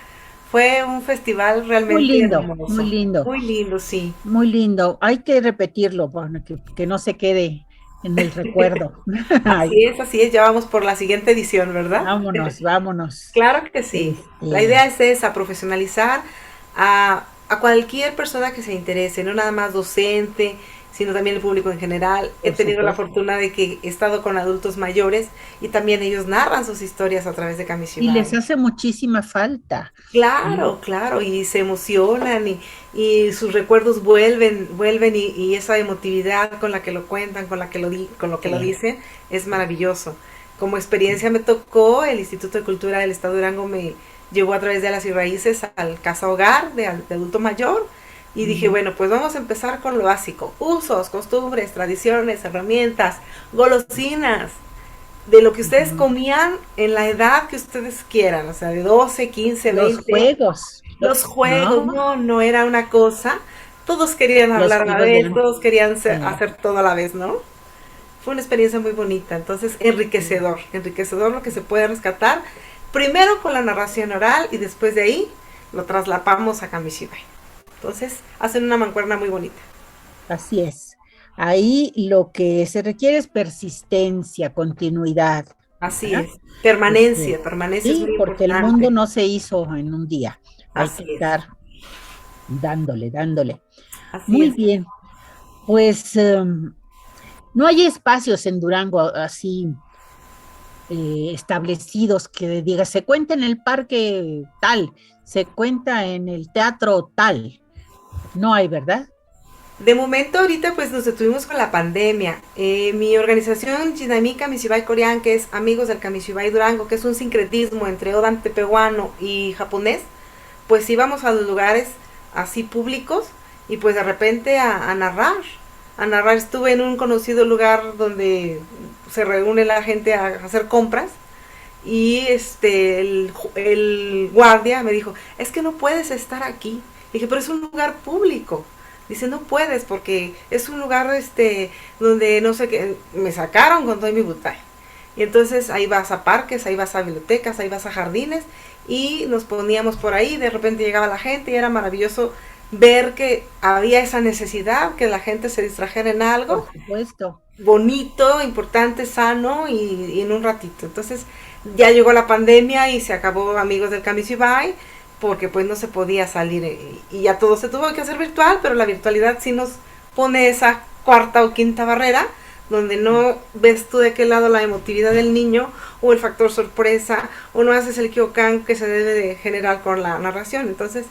fue un festival realmente Muy lindo, hermoso. muy lindo. Muy lindo, sí. Muy lindo. Hay que repetirlo, bueno, que no se quede en el recuerdo. Ay, Así es, ya vamos por la siguiente edición, ¿verdad? vámonos, vámonos. Claro que sí. La idea es esa, profesionalizar a cualquier persona que se interese, no nada más docente, sino también el público en general. He Por tenido la supuesto. fortuna de que he estado con adultos mayores y también ellos narran sus historias a través de Y les Kamishibai. hace muchísima falta, ¿no? Claro, claro, y se emocionan y sus recuerdos vuelven y esa emotividad con la que lo cuentan, con lo que lo Sí. dicen, es maravilloso. Como experiencia me tocó, el Instituto de Cultura del Estado de Durango me llevó a través de las y raíces al casa hogar de adulto mayor y dije, Ujú. bueno, pues vamos a empezar con lo básico, usos, costumbres, tradiciones, herramientas, golosinas, de lo que ustedes Ujú. comían en la edad que ustedes quieran, o sea, de 12, 15, Los 20, juegos, los juegos, ¿no? no era una cosa, todos querían Los hablar a la juegos de vez, antes. todos querían Sí, hacer todo a la vez, ¿no? Fue una experiencia muy bonita, entonces sí. enriquecedor lo que se puede rescatar, primero con la narración oral y después de ahí lo traslapamos a Kamishibai. Entonces hacen una mancuerna muy bonita. Así es. Ahí lo que se requiere es persistencia, continuidad, Así ¿verdad? es, Este, permanencia es sí, muy porque el mundo importante. no se hizo en un día. Hay que Así es, estar dándole, dándole. así Muy es. bien. Pues no hay espacios en Durango así establecidos que diga, se cuenta en el parque tal, se cuenta en el teatro tal. No hay, ¿verdad? De momento ahorita pues nos detuvimos con la pandemia. Mi organización Jinami Kamishibai Corean, que es Amigos del Kamishibai Durango, que es un sincretismo entre Odan tepehuano y japonés, pues íbamos a los lugares así públicos y pues de repente a narrar. A narrar estuve en un conocido lugar donde se reúne la gente a hacer compras y el guardia me dijo, es que no puedes estar aquí. Dije, pero es un lugar público. Dice, no puedes porque es un lugar donde no sé qué, me sacaron con todo mi butaje. Y entonces ahí vas a parques, ahí vas a bibliotecas, ahí vas a jardines y nos poníamos por ahí, de repente llegaba la gente y era maravilloso ver que había esa necesidad, que la gente se distrajera en Por algo supuesto. bonito, importante, sano y en un ratito. Entonces ya llegó la pandemia y se acabó Amigos del Kamishibai porque pues no se podía salir y ya todo se tuvo que hacer virtual, pero la virtualidad sí nos pone esa cuarta o quinta barrera donde no ves tú de qué lado la emotividad del niño o el factor sorpresa o no haces el kyokan que se debe de generar con la narración. Entonces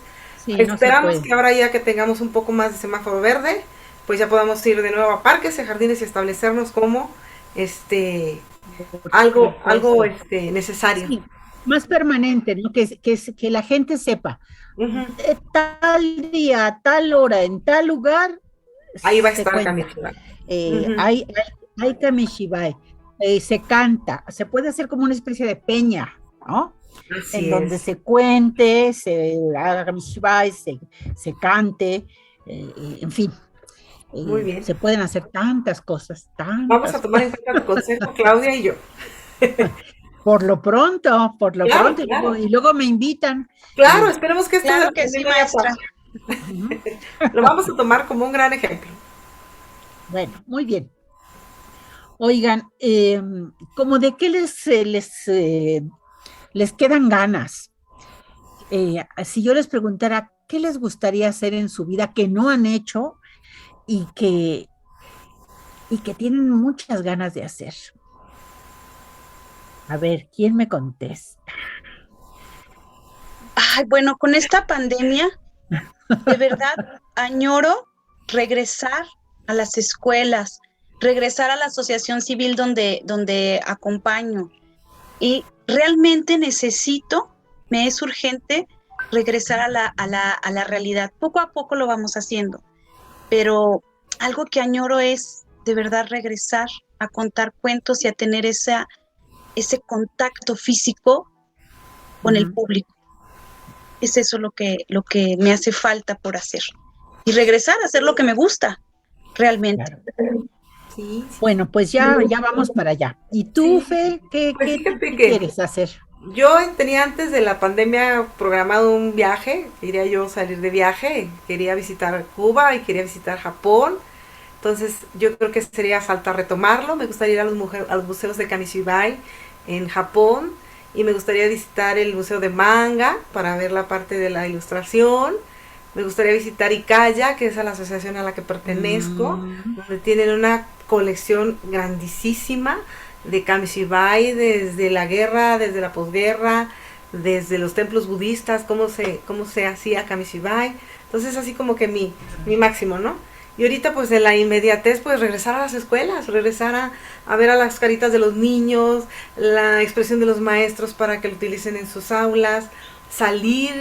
Sí, no se esperamos puede. que ahora ya que tengamos un poco más de semáforo verde, pues ya podamos ir de nuevo a parques y jardines y establecernos como este Por algo supuesto. necesario. Sí, más permanente, ¿no? Que la gente sepa, Ujú. tal día, tal hora, en tal lugar, Ahí va a se estar cuenta. Kamishibai. Eh, Ujú. hay, hay kamishibai, se canta, se puede hacer como una especie de peña, ¿no? En Así donde es. se cuente, se haga kamishibai, se cante, en fin, Muy bien. se pueden hacer Vamos a tantas tomar en cosas. cuenta tu consejo, Claudia y yo. Por lo Claro, pronto, claro. y luego me invitan. Claro, Y, esperemos que esto de Claro la que sí, pandemia ya maestra. pase. ujú. Lo vamos a tomar como un gran ejemplo. Bueno, muy bien. Oigan, ¿como de qué les quedan ganas? Si yo les preguntara, ¿qué les gustaría hacer en su vida que no han hecho y que tienen muchas ganas de hacer? A ver, ¿quién me contesta? Ay, bueno, con esta pandemia, de verdad, añoro regresar a las escuelas, regresar a la asociación civil donde acompaño. Y realmente necesito, me es urgente regresar a la realidad. Poco a poco lo vamos haciendo, pero algo que añoro es de verdad regresar a contar cuentos y a tener ese contacto físico con el Ujú, público. Es eso lo que me hace falta por hacer. Y regresar a hacer lo que me gusta realmente. claro. Sí, sí. Bueno, pues ya vamos para allá. ¿Y tú, Sí. Fe, qué, Pues qué, fíjate qué que quieres hacer? yo tenía antes de la pandemia programado un viaje, quería yo salir de viaje, quería visitar Cuba y quería visitar Japón. Entonces yo creo que sería falta retomarlo. Me gustaría ir a a los museos de Kamishibai en Japón y me gustaría visitar el museo de manga para ver la parte de la ilustración. Me gustaría visitar Icaya, que es a la asociación a la que pertenezco, donde tienen una colección grandísima de Kamishibai desde la guerra, desde la posguerra, desde los templos budistas, cómo se hacía Kamishibai. Entonces así como que mi máximo, ¿no? Y ahorita pues de la inmediatez pues regresar a las escuelas, regresar a ver a las caritas de los niños, la expresión de los maestros para que lo utilicen en sus aulas, salir,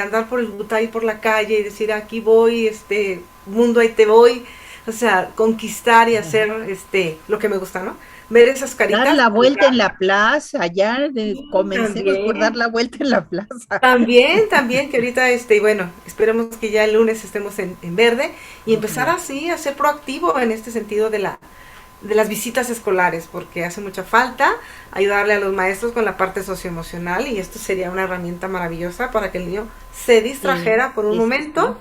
andar por el Butay, por la calle y decir aquí voy, mundo ahí te voy, o sea, conquistar y hacer lo que me gusta, ¿no? Ver esas caritas. Dar la vuelta en la plaza, ya Sí, comencemos por dar también. la vuelta en la plaza. También, que ahorita, bueno, esperemos que ya el lunes estemos en verde y empezar así a ser proactivo en este sentido de las visitas escolares, porque hace mucha falta ayudarle a los maestros con la parte socioemocional y esto sería una herramienta maravillosa para que el niño se distrajera por un Sí, momento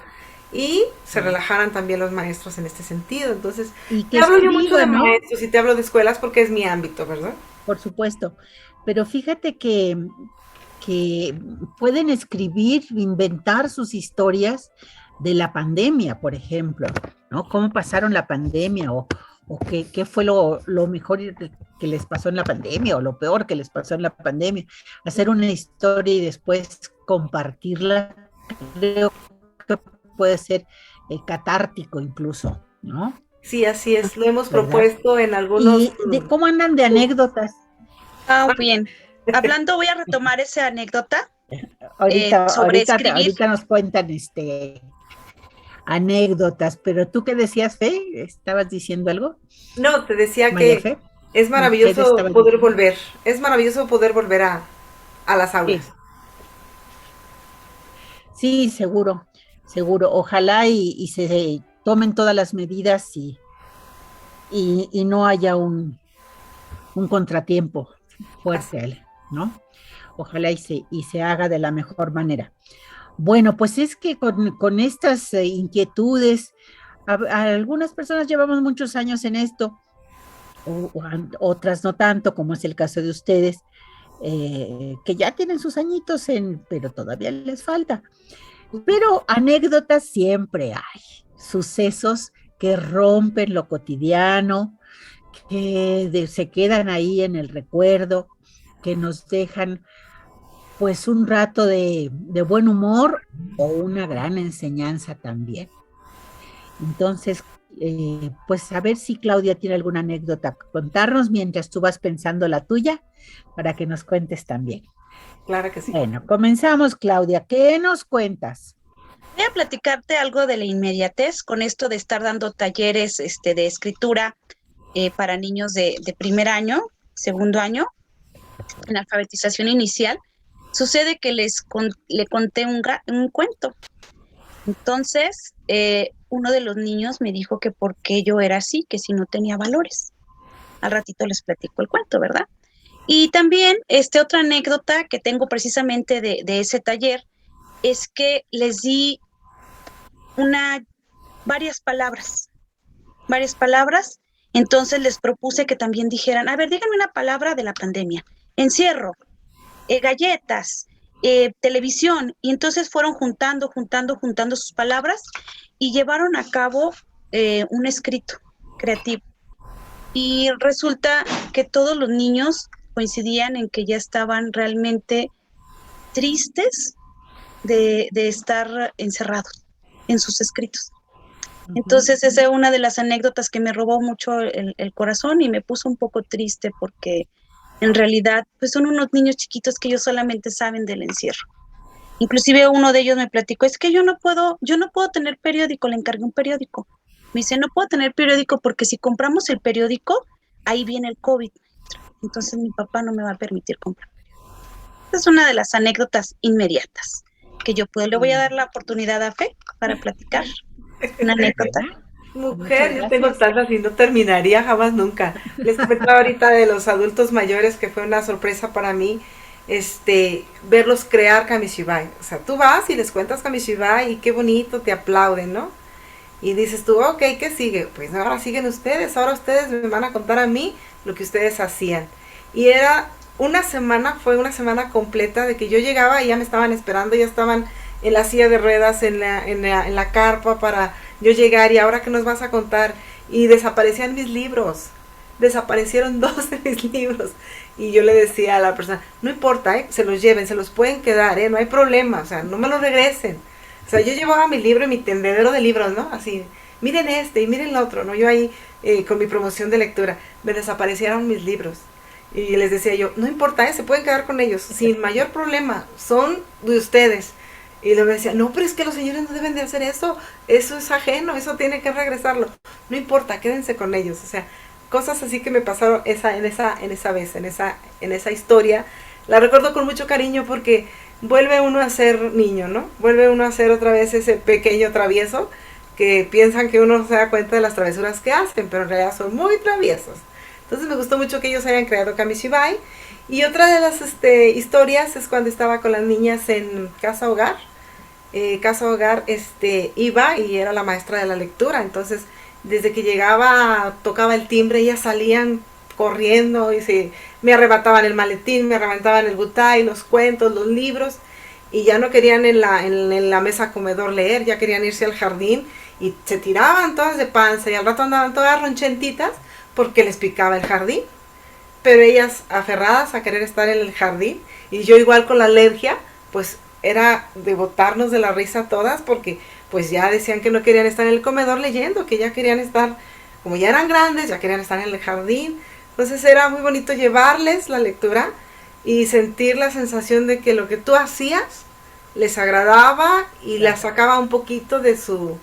y se relajaran también los maestros en este sentido. Entonces, Y te que hablo yo mucho de escriban, ¿no? maestros y te hablo de escuelas porque es mi ámbito, ¿verdad? Por supuesto. Pero fíjate que pueden escribir, inventar sus historias de la pandemia, por ejemplo, ¿no? ¿Cómo pasaron la pandemia? O qué fue lo mejor que les pasó en la pandemia o lo peor que les pasó en la pandemia. Hacer una historia y después compartirla, creo que puede ser catártico incluso, ¿no? Sí, así es, lo hemos ¿Verdad? propuesto en algunos... ¿Y de cómo andan de anécdotas? Ah, bien. Hablando, voy a retomar esa anécdota sobre Ahorita, escribir. ahorita nos cuentan anécdotas, pero tú qué decías, Fe, ¿estabas diciendo algo? No, te decía María que Fe, es ¿qué maravilloso estabas poder diciendo? volver, es maravilloso poder volver a las Sí, aulas. sí, seguro, seguro. Ojalá y se tomen todas las medidas y no haya un contratiempo Así. fuerte, ¿no? Ojalá y se haga de la mejor manera. Bueno, pues es que con estas inquietudes, algunas personas llevamos muchos años en esto, otras no tanto, como es el caso de ustedes, que ya tienen sus añitos pero todavía les falta. Pero anécdotas siempre hay, sucesos que rompen lo cotidiano, que se quedan ahí en el recuerdo, que nos dejan pues un rato de buen humor o una gran enseñanza también. Entonces, pues a ver si Claudia tiene alguna anécdota que contarnos mientras tú vas pensando la tuya para que nos cuentes también. Claro que sí. Bueno, comenzamos, Claudia. ¿Qué nos cuentas? Voy a platicarte algo de la inmediatez con esto de estar dando talleres de escritura para niños de primer año, segundo año, en alfabetización inicial. Sucede que le conté un cuento. Entonces, uno de los niños me dijo que por qué yo era así, que si no tenía valores. Al ratito les platico el cuento, ¿verdad? Y también, otra anécdota que tengo precisamente de ese taller es que les di varias palabras. Entonces les propuse que también dijeran, a ver, díganme una palabra de la pandemia. Encierro, galletas, televisión. Y entonces fueron juntando sus palabras y llevaron a cabo un escrito creativo. Y resulta que todos los niños coincidían en que ya estaban realmente tristes de estar encerrados en sus escritos. Entonces esa es una de las anécdotas que me robó mucho el corazón y me puso un poco triste porque en realidad pues son unos niños chiquitos que ellos solamente saben del encierro. Inclusive uno de ellos me platicó, es que yo no puedo tener periódico, le encargué un periódico. Me dice, no puedo tener periódico porque si compramos el periódico, ahí viene el COVID. Entonces mi papá no me va a permitir comprar periódico. Esa es una de las anécdotas inmediatas que yo puedo. Le voy a dar la oportunidad a Fe para platicar una anécdota. Mujer, Muchas yo tengo gracias. tantas y no terminaría jamás nunca. Les comentaba ahorita de los adultos mayores que fue una sorpresa para mí, verlos crear Kamishibai. O sea, tú vas y les cuentas Kamishibai y qué bonito, te aplauden, ¿no? Y dices tú, ok, ¿qué sigue? Pues ahora siguen ustedes, ahora ustedes me van a contar a mí lo que ustedes hacían. Y era una semana, fue una semana completa de que yo llegaba y ya me estaban esperando, ya estaban en la silla de ruedas, en la carpa para yo llegar y ahora que nos vas a contar. Y desaparecían mis libros, desaparecieron dos de mis libros. Y yo le decía a la persona, no importa, se los lleven, se los pueden quedar, no hay problema, o sea, no me los regresen. O sea, yo llevaba mi libro y mi tendedero de libros, ¿no? Así, miren este y miren el otro, ¿no? Yo ahí con mi promoción de lectura, me desaparecieron mis libros. Y les decía yo, no importa, se pueden quedar con ellos, sin mayor problema, son de ustedes. Y luego me decía, no, pero es que los señores no deben de hacer eso es ajeno, eso tiene que regresarlo. No importa, quédense con ellos. O sea, cosas así que me pasaron en esa historia. La recuerdo con mucho cariño porque vuelve uno a ser niño, ¿no? Vuelve uno a ser otra vez ese pequeño travieso que piensan que uno no se da cuenta de las travesuras que hacen, pero en realidad son muy traviesos. Entonces me gustó mucho que ellos hayan creado Kamishibai. Y otra de las historias es cuando estaba con las niñas en Casa Hogar. Casa Hogar iba y era la maestra de la lectura. Entonces, desde que llegaba, tocaba el timbre, ellas salían corriendo y me arrebataban el maletín, me arrebataban el butay, los cuentos, los libros. Y ya no querían en la mesa comedor leer, ya querían irse al jardín. Y se tiraban todas de panza y al rato andaban todas ronchentitas porque les picaba el jardín. Pero ellas aferradas a querer estar en el jardín, y yo igual con la alergia, pues era de botarnos de la risa todas, porque pues ya decían que no querían estar en el comedor leyendo, que ya querían estar, como ya eran grandes, ya querían estar en el jardín. Entonces era muy bonito llevarles la lectura y sentir la sensación de que lo que tú hacías les agradaba y las sacaba un poquito de su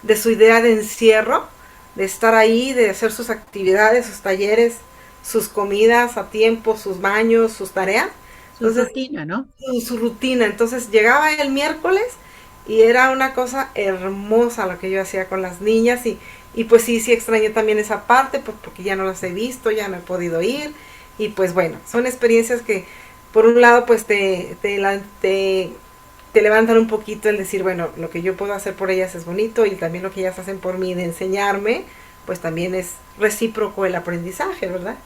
idea de encierro, de estar ahí, de hacer sus actividades, sus talleres, sus comidas a tiempo, sus baños, sus tareas. Entonces, Su rutina, ¿no? su rutina. Entonces llegaba el miércoles y era una cosa hermosa lo que yo hacía con las niñas y pues sí extrañé también esa parte, pues porque ya no las he visto, ya no he podido ir y pues bueno, son experiencias que por un lado pues te levantan un poquito el decir, bueno, lo que yo puedo hacer por ellas es bonito y también lo que ellas hacen por mí de enseñarme, pues también es recíproco el aprendizaje, ¿verdad?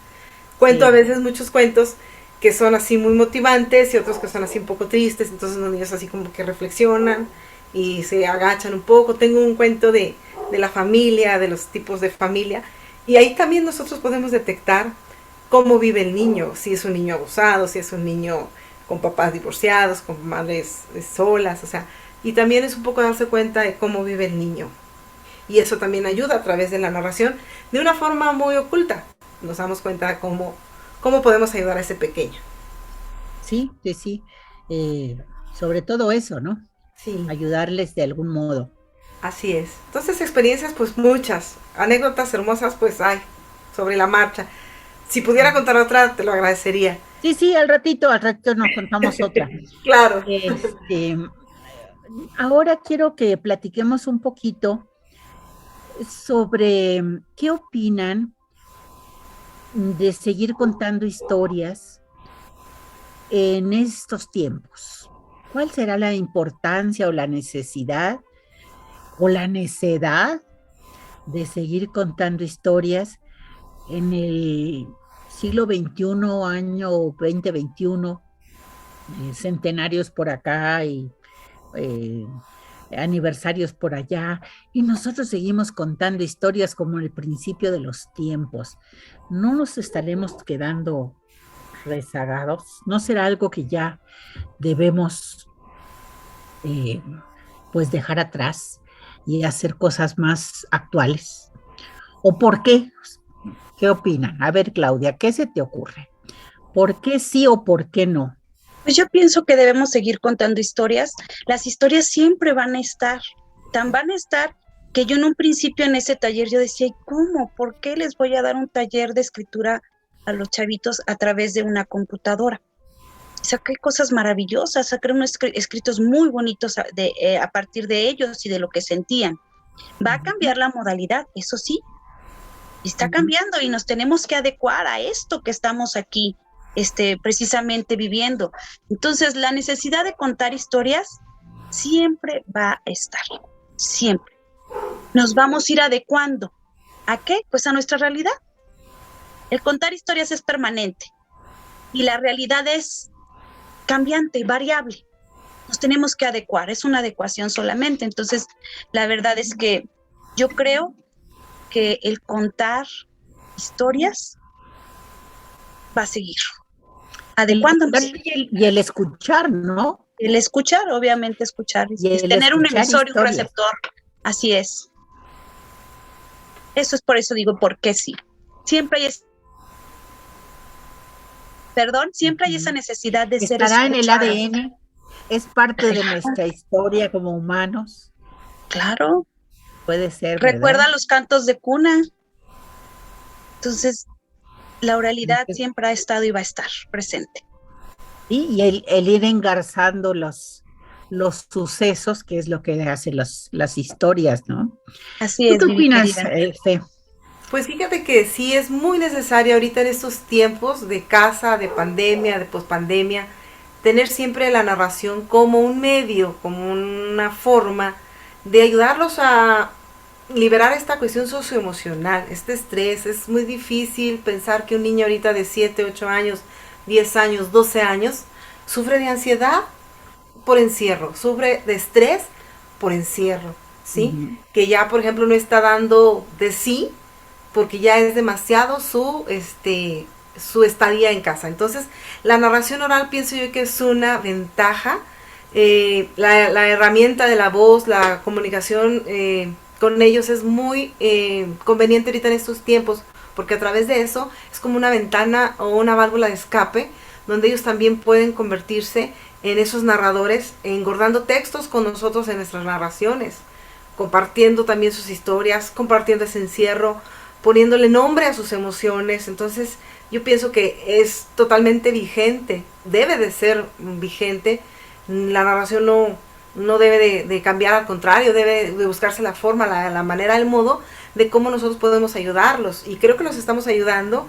Cuento a veces muchos cuentos que son así muy motivantes y otros que son así un poco tristes, entonces los niños así como que reflexionan y se agachan un poco. Tengo un cuento de la familia, de los tipos de familia, y ahí también nosotros podemos detectar cómo vive el niño, si es un niño abusado, si es un niño con papás divorciados, con madres solas, o sea, y también es un poco darse cuenta de cómo vive el niño. Y eso también ayuda a través de la narración, de una forma muy oculta. Nos damos cuenta de cómo podemos ayudar a ese pequeño. Sí. Sobre todo eso, ¿no? Sí. Ayudarles de algún modo. Así es. Entonces, experiencias, pues muchas. Anécdotas hermosas, pues hay, sobre la marcha. Si pudiera contar otra, te lo agradecería. Sí, al ratito nos contamos otra. Claro. Ahora quiero que platiquemos un poquito sobre qué opinan de seguir contando historias en estos tiempos. ¿Cuál será la importancia o la necesidad o la necedad de seguir contando historias en el siglo XXI, año 2021, centenarios por acá y aniversarios por allá, y nosotros seguimos contando historias como el principio de los tiempos? ¿No nos estaremos quedando rezagados? ¿No será algo que ya debemos pues dejar atrás y hacer cosas más actuales? ¿O por qué? ¿Qué opinan? A ver, Claudia, ¿qué se te ocurre? ¿Por qué sí o por qué no? Pues yo pienso que debemos seguir contando historias. Las historias siempre van a estar, tan van a estar que yo en un principio en ese taller yo decía, ¿cómo? ¿Por qué les voy a dar un taller de escritura a los chavitos a través de una computadora? Saqué cosas maravillosas, saqué unos escritos muy bonitos a partir de ellos y de lo que sentían. Va a cambiar la modalidad, eso sí, está cambiando y nos tenemos que adecuar a esto que estamos aquí, precisamente viviendo. Entonces, la necesidad de contar historias siempre va a estar, siempre. Nos vamos a ir adecuando. ¿A qué? Pues a nuestra realidad. El contar historias es permanente y la realidad es cambiante, variable. Nos tenemos que adecuar, es una adecuación solamente. Entonces, la verdad es que yo creo que el contar historias va a seguir adecuándose. Y el escuchar, ¿no? El escuchar, obviamente escuchar, Y tener un escuchar emisor y un historias. receptor, así es. Eso es por eso digo, ¿por qué sí? Siempre hay siempre hay esa necesidad de ser Estará en el escuchado. ADN, es parte de nuestra historia como humanos. Claro. Puede ser, Recuerda ¿verdad? los cantos de cuna. Entonces, la oralidad siempre ha estado y va a estar presente. Y el ir engarzando los sucesos, que es lo que hacen las historias, ¿no? Así ¿Tú es. qué mi opinas, querida. Fe? Pues fíjate que sí es muy necesario ahorita en estos tiempos de casa, de pandemia, de pospandemia, tener siempre la narración como un medio, como una forma de ayudarlos a liberar esta cuestión socioemocional, este estrés. Es muy difícil pensar que un niño ahorita de 7, 8 años, 10 años, 12 años, sufre de ansiedad por encierro, sufre de estrés por encierro, ¿sí? Ujú. Que ya, por ejemplo, no está dando de sí porque ya es demasiado su estadía en casa. Entonces, la narración oral pienso yo que es una ventaja. La herramienta de la voz, la comunicación con ellos es muy conveniente ahorita en estos tiempos, porque a través de eso es como una ventana o una válvula de escape, donde ellos también pueden convertirse en esos narradores, engordando textos con nosotros en nuestras narraciones, compartiendo también sus historias, compartiendo ese encierro, poniéndole nombre a sus emociones. Entonces yo pienso que es totalmente vigente, debe de ser vigente. La narración no debe de cambiar, al contrario, debe de buscarse la forma, la manera, el modo de cómo nosotros podemos ayudarlos. Y creo que los estamos ayudando,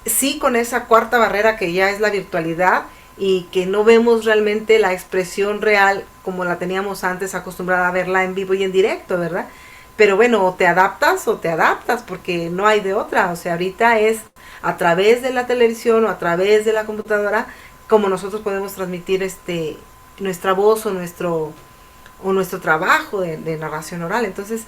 sí, con esa cuarta barrera que ya es la virtualidad y que no vemos realmente la expresión real como la teníamos antes, acostumbrada a verla en vivo y en directo, ¿verdad? Pero bueno, o te adaptas porque no hay de otra. O sea, ahorita es a través de la televisión o a través de la computadora como nosotros podemos transmitir nuestra voz o nuestro trabajo de narración oral. Entonces,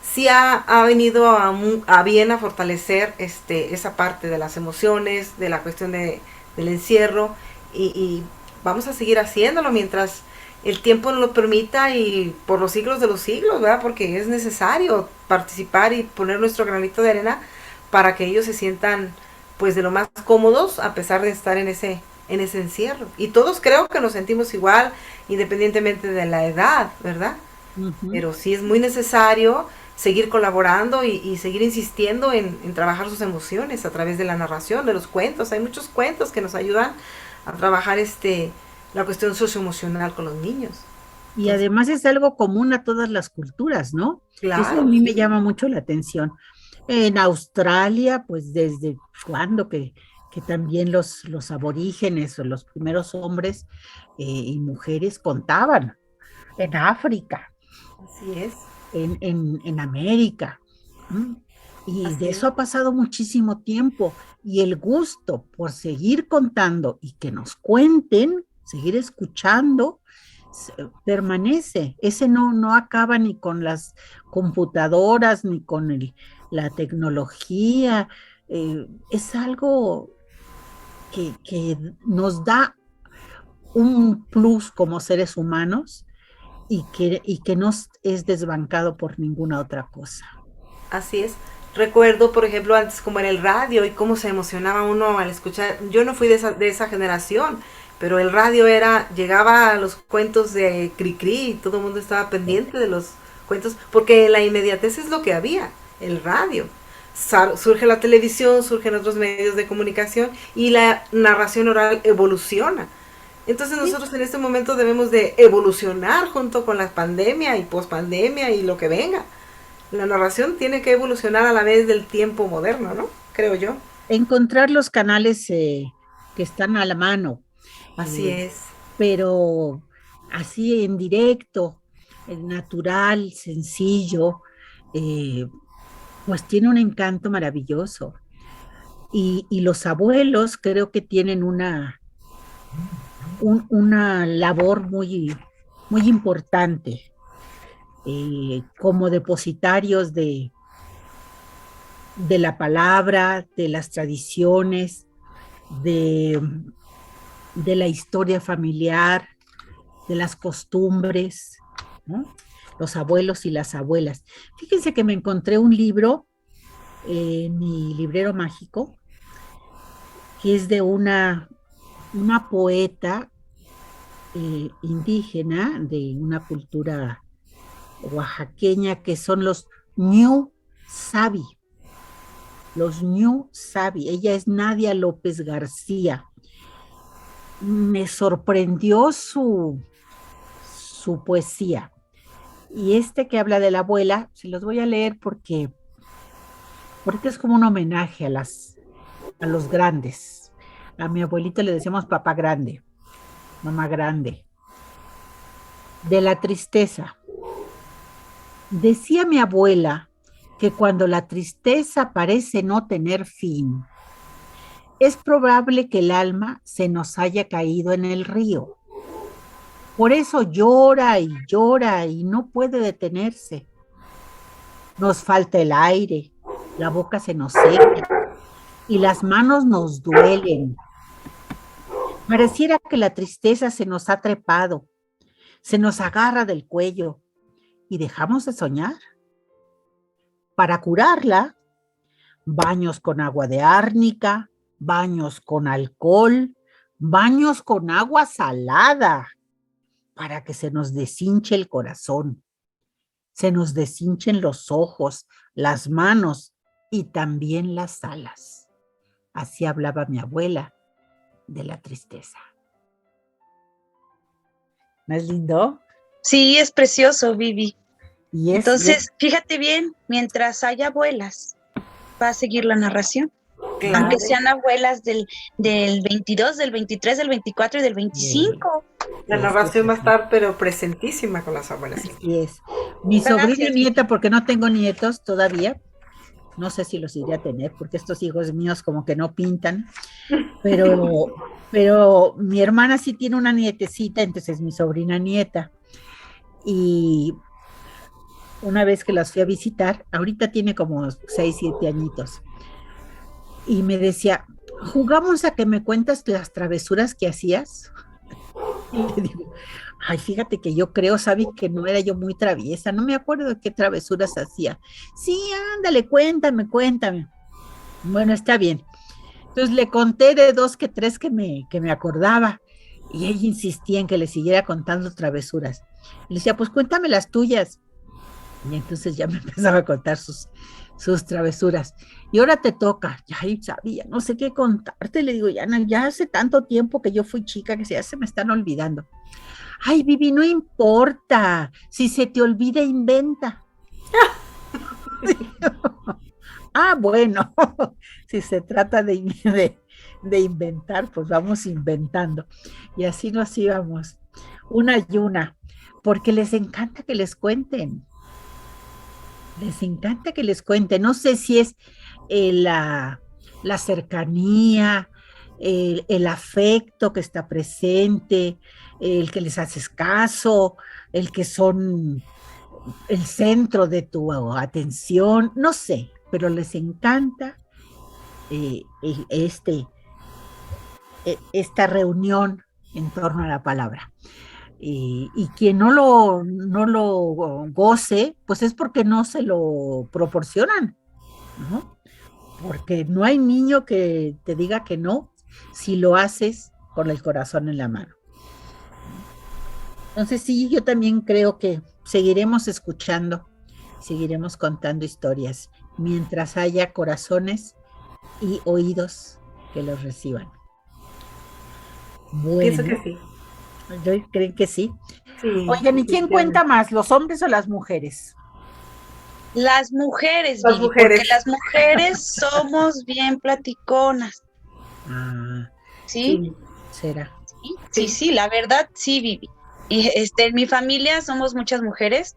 sí ha venido a bien a fortalecer esa parte de las emociones, de la cuestión del encierro, y vamos a seguir haciéndolo mientras el tiempo nos lo permita y por los siglos de los siglos, ¿verdad? Porque es necesario participar y poner nuestro granito de arena para que ellos se sientan pues de lo más cómodos a pesar de estar en ese encierro. Y todos creo que nos sentimos igual, independientemente de la edad, ¿verdad? Ujú. Pero sí es muy necesario seguir colaborando y seguir insistiendo en trabajar sus emociones a través de la narración, de los cuentos. Hay muchos cuentos que nos ayudan a trabajar la cuestión socioemocional con los niños. Y además es algo común a todas las culturas, ¿no? Claro, Eso a mí me sí. llama mucho la atención. En Australia, pues desde cuando que también los aborígenes o los primeros hombres y mujeres contaban. En África, Así es. en América. ¿M? Y Así de es. eso ha pasado muchísimo tiempo. Y el gusto por seguir contando y que nos cuenten, seguir escuchando, permanece. Ese no acaba ni con las computadoras, ni con la tecnología. Es algo que nos da un plus como seres humanos y que no es desbancado por ninguna otra cosa. Así es. Recuerdo, por ejemplo, antes como en el radio y cómo se emocionaba uno al escuchar. Yo no fui de esa generación, pero el radio llegaba a los cuentos de Cricri y todo el mundo estaba pendiente de los cuentos, porque la inmediatez es lo que había, el radio. Surge la televisión, surgen otros medios de comunicación y la narración oral evoluciona. Entonces nosotros en este momento debemos de evolucionar junto con la pandemia y pospandemia y lo que venga. La narración tiene que evolucionar a la vez del tiempo moderno, ¿no? Creo yo. Encontrar los canales que están a la mano, Así eh, es. pero así en directo, natural, sencillo, eh, pues tiene un encanto maravilloso. Y los abuelos creo que tienen una labor muy importante como depositarios de la palabra, de las tradiciones, de, de la historia familiar, de las costumbres, ¿no? Los abuelos y las abuelas. Fíjense que me encontré un libro en mi librero mágico, que es de una poeta indígena de una cultura oaxaqueña, que son los Ñu Sabi. Los Ñu Sabi. Ella es Nadia López García. Me sorprendió su poesía. Y este que habla de la abuela, se los voy a leer porque es como un homenaje a los grandes. A mi abuelito le decíamos papá grande, mamá grande. De la tristeza. Decía mi abuela que cuando la tristeza parece no tener fin, es probable que el alma se nos haya caído en el río. Por eso llora y no puede detenerse. Nos falta el aire, la boca se nos seca y las manos nos duelen. Pareciera que la tristeza se nos ha trepado, se nos agarra del cuello y dejamos de soñar. Para curarla, baños con agua de árnica, baños con alcohol, baños con agua salada, para que se nos deshinche el corazón, se nos deshinchen los ojos, las manos y también las alas. Así hablaba mi abuela de la tristeza. ¿No es lindo? Sí, es precioso, Vivi. Y entonces, fíjate bien, mientras haya abuelas, va a seguir la narración. Claro. Aunque sean abuelas del 22, del 23, del 24 y del 25. La narración va a estar, pero presentísima con las abuelas. Así es. Mi sobrina y nieta, porque no tengo nietos todavía, no sé si los iré a tener, porque estos hijos míos como que no pintan, pero mi hermana sí tiene una nietecita, entonces es mi sobrina nieta. Y una vez que las fui a visitar, ahorita tiene como 6, 7 añitos, y me decía, ¿jugamos a que me cuentas las travesuras que hacías? Y le digo, ay, fíjate que yo creo, Sabi, que no era yo muy traviesa, no me acuerdo de qué travesuras hacía. Sí, ándale, cuéntame. Bueno, está bien. Entonces le conté de 2 que 3 que me acordaba, y ella insistía en que le siguiera contando travesuras. Y le decía, pues cuéntame las tuyas. Y entonces ya me empezaba a contar sus travesuras. Y ahora te toca. Ay, sabía, no sé qué contarte. Le digo, ya hace tanto tiempo que yo fui chica que ya se me están olvidando. Ay, Vivi, no importa. Si se te olvida, inventa. Ah, bueno. Si se trata de inventar, pues vamos inventando. Y así nos íbamos, una y una, porque les encanta que les cuenten. Les encanta que les cuenten. No sé si es la cercanía, el afecto que está presente, el que les haces caso, el que son el centro de tu atención, no sé, pero les encanta esta reunión en torno a la palabra. Y quien no lo goce, pues es porque no se lo proporcionan, ¿no? Porque no hay niño que te diga que no si lo haces con el corazón en la mano. Entonces sí, yo también creo que seguiremos escuchando, seguiremos contando historias mientras haya corazones y oídos que los reciban. Bueno. Pienso que sí. ¿Creen que sí? Sí. Oigan, ¿y quién cuenta más, los hombres o las mujeres? Las mujeres, Las Vivi, mujeres. porque las mujeres somos bien platiconas, Ah, ¿sí? será. Sí, la verdad, sí, Vivi. Y en mi familia somos muchas mujeres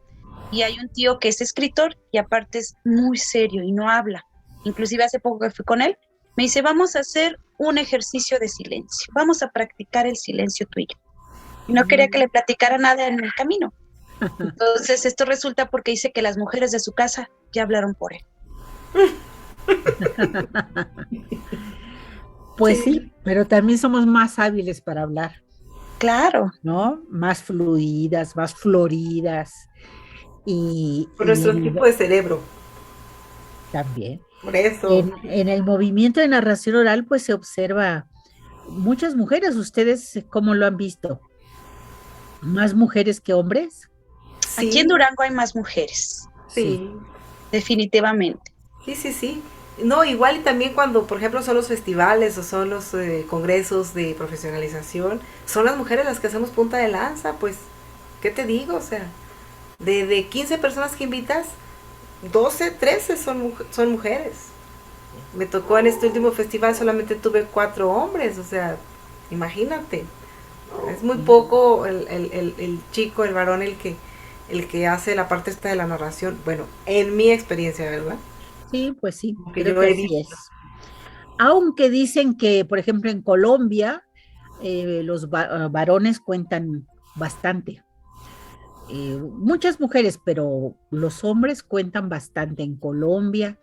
y hay un tío que es escritor y aparte es muy serio y no habla. Inclusive hace poco que fui con él, me dice, vamos a hacer un ejercicio de silencio, vamos a practicar el silencio tú y yo. Y no quería que le platicara nada en el camino. Entonces esto resulta porque dice que las mujeres de su casa ya hablaron por él. Pues Sí. sí, pero también somos más hábiles para hablar, Claro, ¿no? Más fluidas, más floridas Por nuestro y tipo de cerebro. también. Por eso. En el movimiento de narración oral, pues se observa muchas mujeres. ¿Ustedes cómo lo han visto? ¿Más mujeres que hombres? aquí en Sí, Durango hay más mujeres, sí. definitivamente. Sí. No, igual y también cuando, por ejemplo, son los festivales o son los congresos de profesionalización, son las mujeres las que hacemos punta de lanza, pues, ¿qué te digo? O sea, de 15 personas que invitas, 12, 13 son mujeres. Me tocó en este último festival, solamente tuve 4 hombres, o sea, imagínate. Es muy poco el chico, el varón, el que hace la parte esta de la narración. Bueno, en mi experiencia, ¿verdad? Sí, pues sí, Que creo yo que he así visto. es. Aunque dicen que, por ejemplo, en Colombia, los varones cuentan bastante. Muchas mujeres, pero los hombres cuentan bastante en Colombia,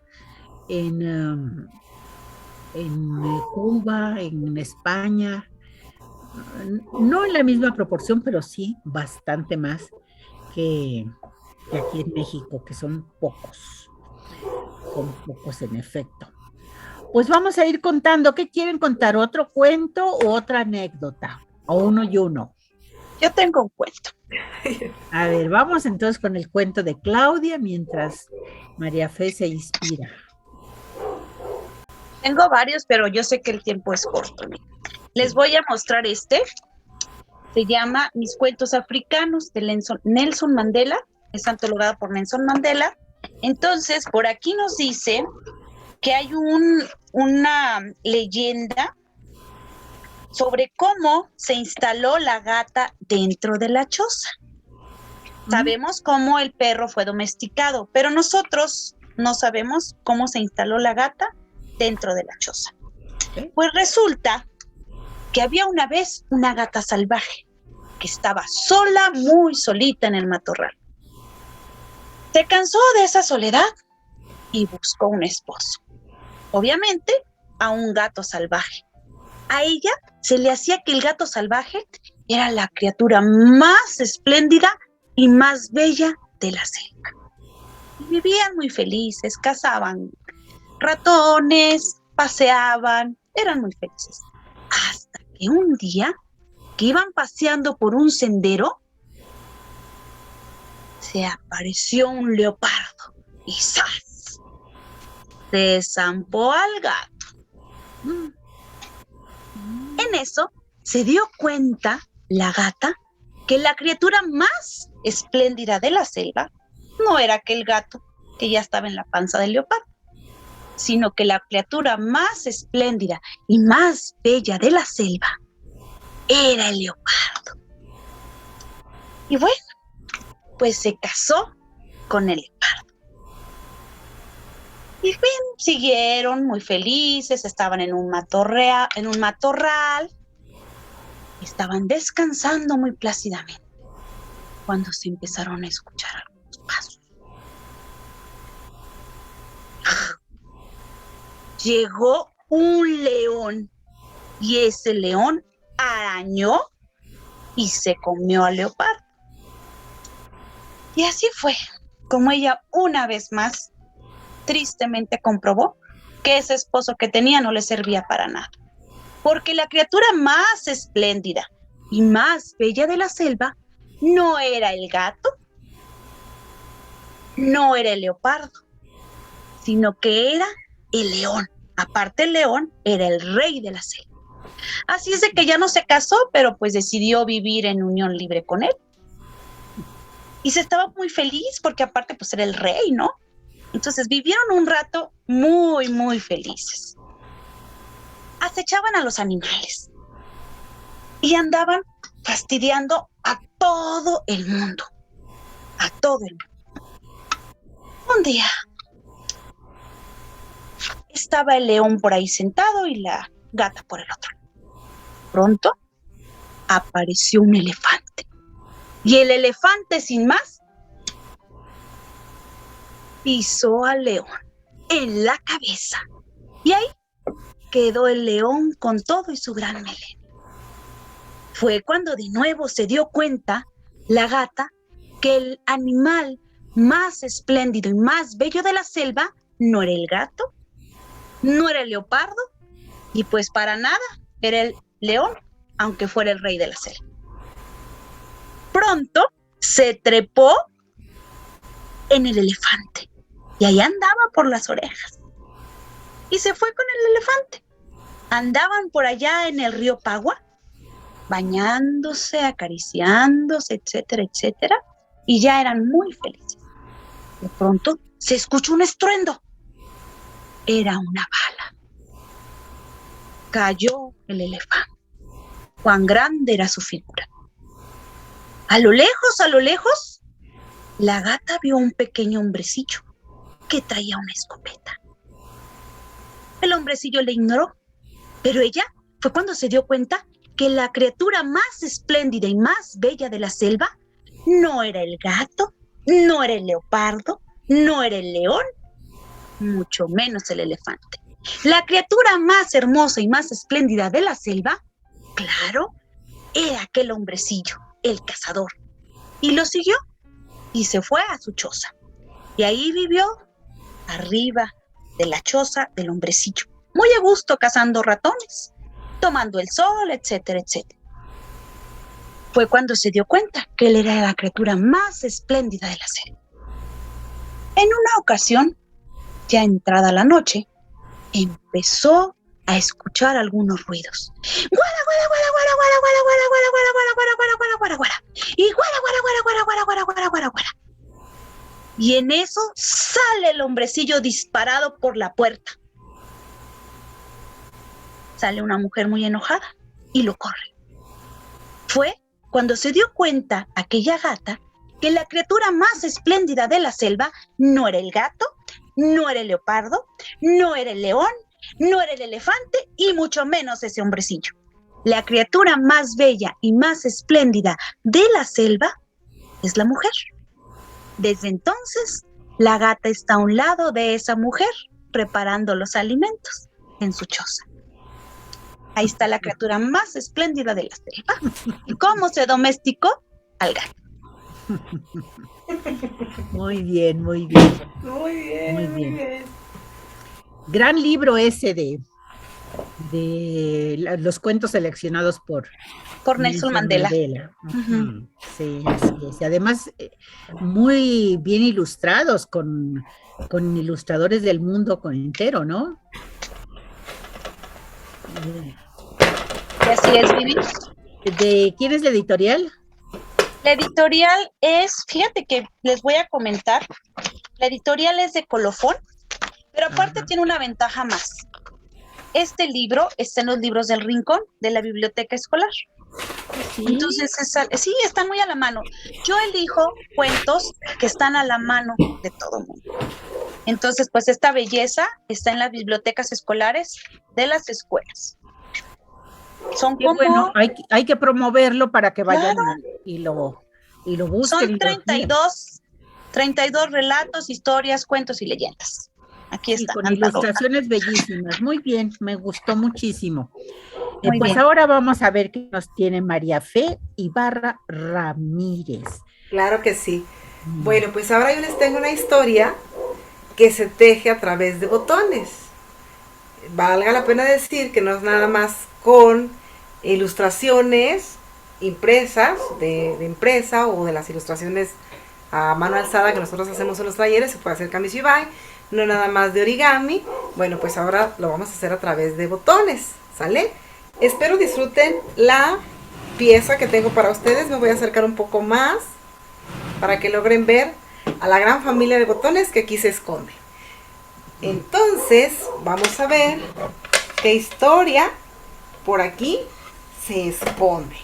en Cuba, en España, no en la misma proporción, pero sí bastante más que, que aquí en México, que son pocos en efecto. Pues vamos a ir contando, ¿qué quieren contar? ¿Otro cuento o otra anécdota? O uno y uno. Yo tengo un cuento. A ver, vamos entonces con el cuento de Claudia mientras María Fe se inspira. Tengo varios, pero yo sé que el tiempo es corto. Mira. Les voy a mostrar este. Se llama Mis cuentos africanos de Nelson Mandela. Es antologada por Nelson Mandela. Entonces, por aquí nos dice que hay una leyenda sobre cómo se instaló la gata dentro de la choza. Sabemos cómo el perro fue domesticado, pero nosotros no sabemos cómo se instaló la gata dentro de la choza. Pues resulta que había una vez una gata salvaje que estaba sola, muy solita en el matorral. Se cansó de esa soledad y buscó un esposo. Obviamente, a un gato salvaje. A ella se le hacía que el gato salvaje era la criatura más espléndida y más bella de la selva. Y vivían muy felices, cazaban ratones, paseaban, eran muy felices. Hasta que un día, que iban paseando por un sendero, se apareció un leopardo y ¡zas! Se zampó al gato. En eso se dio cuenta la gata que la criatura más espléndida de la selva no era aquel gato que ya estaba en la panza del leopardo, sino que la criatura más espléndida y más bella de la selva era el leopardo. Y bueno, pues se casó con el leopardo. Y bien, siguieron muy felices, estaban en un matorral, estaban descansando muy plácidamente, cuando se empezaron a escuchar algunos pasos. Llegó un león y ese león arañó y se comió al leopardo. Y así fue como ella una vez más tristemente comprobó que ese esposo que tenía no le servía para nada, porque la criatura más espléndida y más bella de la selva no era el gato, no era el leopardo, sino que era el león. Aparte, el león era el rey de la selva. Así es de que ya no se casó, pero pues decidió vivir en unión libre con él. Y se estaba muy feliz porque aparte pues era el rey, ¿no? Entonces vivieron un rato muy, muy felices. Acechaban a los animales y andaban fastidiando a todo el mundo, a todo el mundo. Un día estaba el león por ahí sentado y la gata por el otro. Pronto apareció un elefante y el elefante sin más pisó al león en la cabeza y ahí quedó el león con todo y su gran melena. Fue cuando de nuevo se dio cuenta la gata que el animal más espléndido y más bello de la selva no era el gato, no era el leopardo y pues para nada era el león, aunque fuera el rey de la selva. Pronto se trepó en el elefante y ahí andaba por las orejas y se fue con el elefante. Andaban por allá en el río Pagua, bañándose, acariciándose, etcétera, etcétera, y ya eran muy felices. De pronto se escuchó un estruendo. Era una bala. Cayó el elefante. Cuán grande era su figura. A lo lejos, la gata vio un pequeño hombrecillo que traía una escopeta. El hombrecillo le ignoró, pero ella fue cuando se dio cuenta que la criatura más espléndida y más bella de la selva no era el gato, no era el leopardo, no era el león, mucho menos el elefante. La criatura más hermosa y más espléndida de la selva, claro, era aquel hombrecillo, el cazador. Y lo siguió y se fue a su choza. Y ahí vivió arriba de la choza del hombrecillo, muy a gusto cazando ratones, tomando el sol, etcétera, etcétera. Fue cuando se dio cuenta que él era la criatura más espléndida de la selva. En una ocasión, ya entrada la noche, empezó a escuchar algunos ruidos. Guara, guara, guara, guara, guara, guara, guara, guara, guara, guara, guara, guara, guara, guara. Y guara, guara, guara, guara, guara, guara, guara, guara, guara. Y en eso sale el hombrecillo disparado por la puerta. Sale una mujer muy enojada y lo corre. Fue cuando se dio cuenta aquella gata que la criatura más espléndida de la selva no era el gato, no era el leopardo, no era el león, no era el elefante y mucho menos ese hombrecillo. La criatura más bella y más espléndida de la selva es la mujer. Desde entonces, la gata está a un lado de esa mujer preparando los alimentos en su choza. Ahí está la criatura más espléndida de la selva. ¿Y cómo se domesticó al gato? Muy bien, muy bien. Muy bien, Muy muy bien. bien. Gran libro ese de los cuentos seleccionados por Nelson Mandela. Ujú. Sí, así es. Y además, muy bien ilustrados con ilustradores del mundo entero, ¿no? Y así es, Vivi. ¿De quién es la editorial? La editorial es, fíjate que les voy a comentar, la editorial es de Colofón, pero aparte Ajá. tiene una ventaja más. Este libro está en los libros del Rincón de la biblioteca escolar. Sí. Entonces, sí, está muy a la mano. Yo elijo cuentos que están a la mano de todo el mundo. Entonces, pues esta belleza está en las bibliotecas escolares de las escuelas. Son Qué como, bueno, hay que promoverlo para que vayan y lo busquen. son y lo lean. 32 relatos, historias, cuentos y leyendas. Aquí Sí, está. con ilustraciones bellísimas. Muy bien, me gustó muchísimo. Muy Pues bien. ahora vamos a ver qué nos tiene María Fe Ibarra Ramírez. Claro que sí. Bueno, pues ahora yo les tengo una historia que se teje a través de botones. Valga la pena decir que no es nada más con ilustraciones impresas de impresa o de las ilustraciones a mano alzada que nosotros hacemos en los talleres, se puede hacer Kamishibai, no nada más de origami. Bueno, pues ahora lo vamos a hacer a través de botones, ¿sale? Espero disfruten la pieza que tengo para ustedes. Me voy a acercar un poco más para que logren ver a la gran familia de botones que aquí se esconde. Entonces, vamos a ver qué historia por aquí se esconde,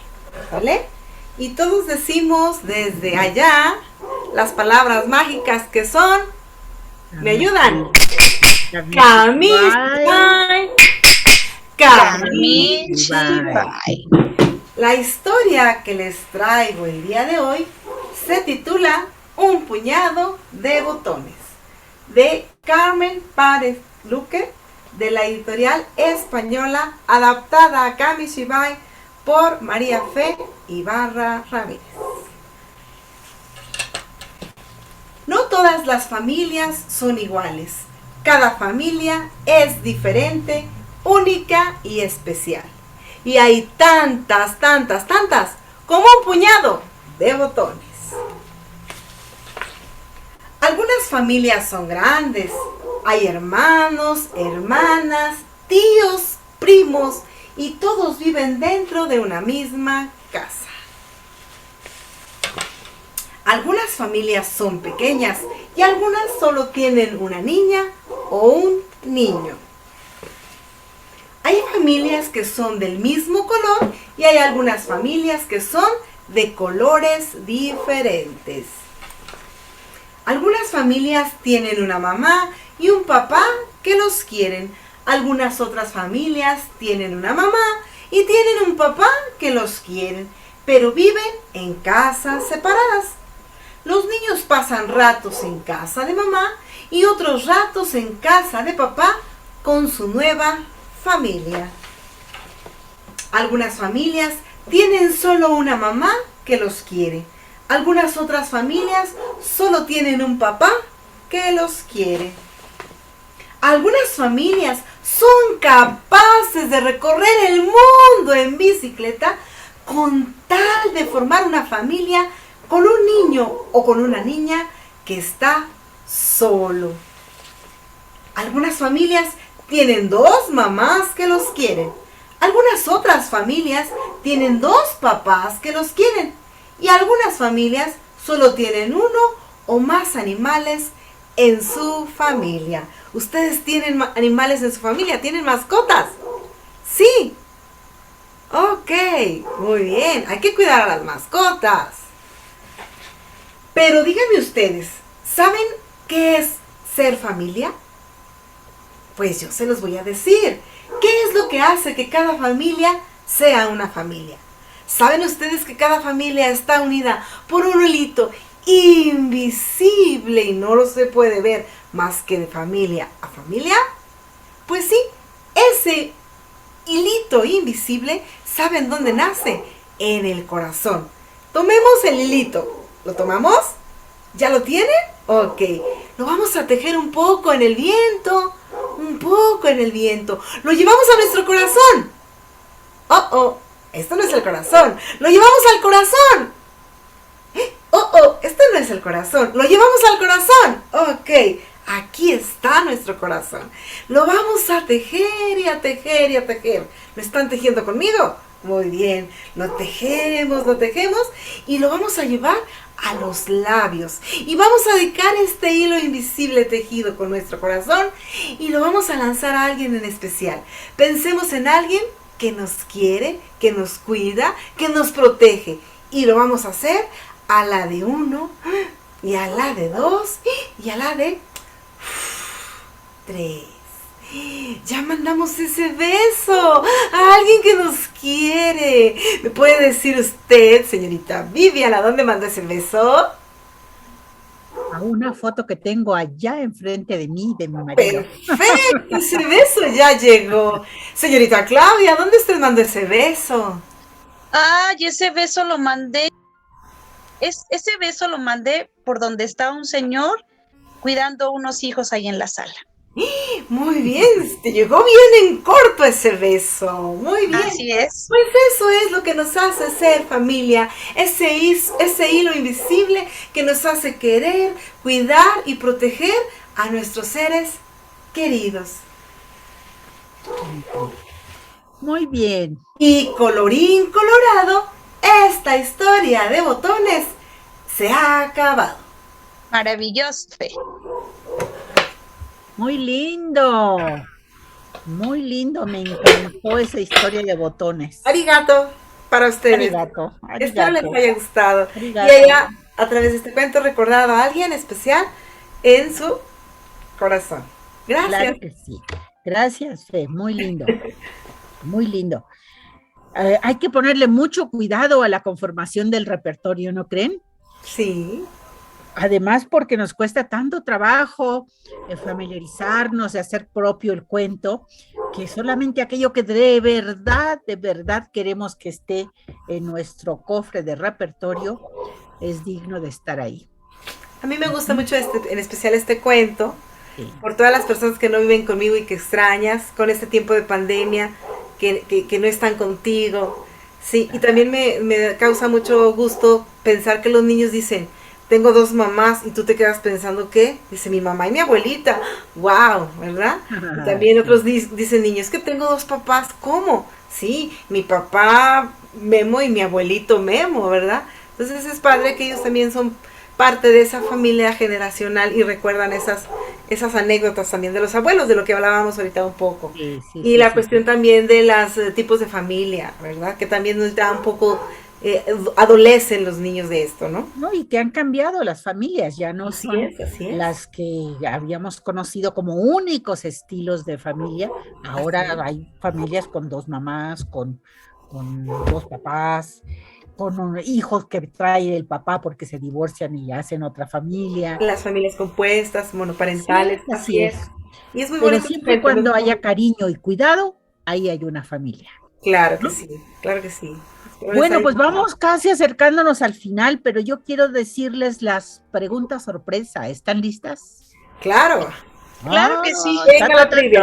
¿vale? Y todos decimos desde allá las palabras mágicas que son, ¿me ayudan? Kamishibai, Kamishibai. La historia que les traigo el día de hoy se titula Un puñado de botones, de Carmen Párez Luque, de la editorial española, adaptada a Kamishibai por María Fe Ibarra Ramírez. No todas las familias son iguales. Cada familia es diferente, única y especial. Y hay tantas como un puñado de botones. Algunas familias son grandes. Hay hermanos, hermanas, tíos, primos, y todos viven dentro de una misma casa. Algunas familias son pequeñas y algunas solo tienen una niña o un niño. Hay familias que son del mismo color y hay algunas familias que son de colores diferentes. Algunas familias tienen una mamá y un papá que los quieren. Algunas otras familias tienen una mamá y tienen un papá que los quieren, pero viven en casas separadas. Los niños pasan ratos en casa de mamá y otros ratos en casa de papá con su nueva familia. Algunas familias tienen solo una mamá que los quiere. Algunas otras familias solo tienen un papá que los quiere. Algunas familias son capaces de recorrer el mundo en bicicleta con tal de formar una familia con un niño o con una niña que está solo. Algunas familias tienen dos mamás que los quieren. Algunas otras familias tienen dos papás que los quieren. Y algunas familias solo tienen uno o más animales en su familia. ¿Ustedes tienen animales en su familia? ¿Tienen mascotas? Sí. Ok, muy bien. Hay que cuidar a las mascotas. Pero díganme ustedes, ¿saben qué es ser familia? Pues yo se los voy a decir. ¿Qué es lo que hace que cada familia sea una familia? ¿Saben ustedes que cada familia está unida por un hilito invisible y no lo se puede ver más que de familia a familia? Pues sí, ese hilito invisible, ¿saben dónde nace? En el corazón. Tomemos el hilito. ¿Lo tomamos? ¿Ya lo tienen? Ok. Lo vamos a tejer un poco en el viento. Un poco en el viento. Lo llevamos a nuestro corazón. Esto no es el corazón. Lo llevamos al corazón. Esto no es el corazón. Lo llevamos al corazón. Ok. Aquí está nuestro corazón. Lo vamos a tejer y a tejer y a tejer. ¿Lo están tejiendo conmigo? Muy bien. Lo tejemos y lo vamos a llevar a los labios. Y vamos a dedicar este hilo invisible tejido con nuestro corazón y lo vamos a lanzar a alguien en especial. Pensemos en alguien que nos quiere, que nos cuida, que nos protege. Y lo vamos a hacer a la de 1, y a la de 2, y a la de 3. Ya mandamos ese beso a alguien que nos quiere. ¿Me puede decir usted, señorita Vivian, a dónde mandó ese beso? A una foto que tengo allá enfrente de mí, de mi marido. Perfecto, ese beso ya llegó. Señorita Claudia, ¿dónde usted mandó ese beso? Y ese beso lo mandé. Ese beso lo mandé por donde está un señor cuidando unos hijos ahí en la sala. Muy bien, te llegó bien en corto ese beso. Muy bien. Así es. Pues eso es lo que nos hace ser familia. Ese hilo invisible que nos hace querer, cuidar y proteger a nuestros seres queridos. Muy bien. Y colorín colorado, esta historia de botones se ha acabado. Maravilloso, Fe. Muy lindo. Muy lindo, me encantó esa historia de botones. Arigato para ustedes. Arigato, Espero les arigato, haya gustado. arigato. Y haya, a través de este cuento, recordado a alguien especial en su corazón. Gracias. Claro que sí. Gracias, Fe, muy lindo. Muy lindo. Hay que ponerle mucho cuidado a la conformación del repertorio, ¿no creen? Sí. Además, porque nos cuesta tanto trabajo familiarizarnos, de hacer propio el cuento, que solamente aquello que de verdad queremos que esté en nuestro cofre de repertorio es digno de estar ahí. A mí me gusta mucho en especial este cuento, Sí. por todas las personas que no viven conmigo y que extrañas con este tiempo de pandemia, que no están contigo. Sí, y también me causa mucho gusto pensar que los niños dicen, tengo 2 mamás, y tú te quedas pensando, ¿qué? Dice, mi mamá y mi abuelita. ¡Wow! ¿Verdad? Y también otros dicen niños, que tengo 2 papás. ¿Cómo? Sí, mi papá Memo y mi abuelito Memo, ¿verdad? Entonces es padre que ellos también son parte de esa familia generacional y recuerdan esas anécdotas también de los abuelos, de lo que hablábamos ahorita un poco. Sí, sí, Y sí, la sí, cuestión sí. también de los tipos de familia, ¿verdad? Que también nos da un poco, adolecen los niños de esto, ¿no? No, y que han cambiado las familias, ya no Así son es, así es. las que habíamos conocido como únicos estilos de familia. Ahora Así es. hay familias con 2 mamás, con 2 papás, con hijos que trae el papá porque se divorcian y hacen otra familia. Las familias compuestas, Sí, monoparentales, así así es. es. Y es muy Pero bonito este siempre y cuento, me cuando gusta haya mucho. cariño y cuidado, ahí hay una familia, Claro que ¿no? sí, claro que sí. Espero les Bueno, haya pues gustado. vamos casi acercándonos al final, pero yo quiero decirles las preguntas sorpresa. ¿Están listas? Claro, Claro que sí. venga la trivia.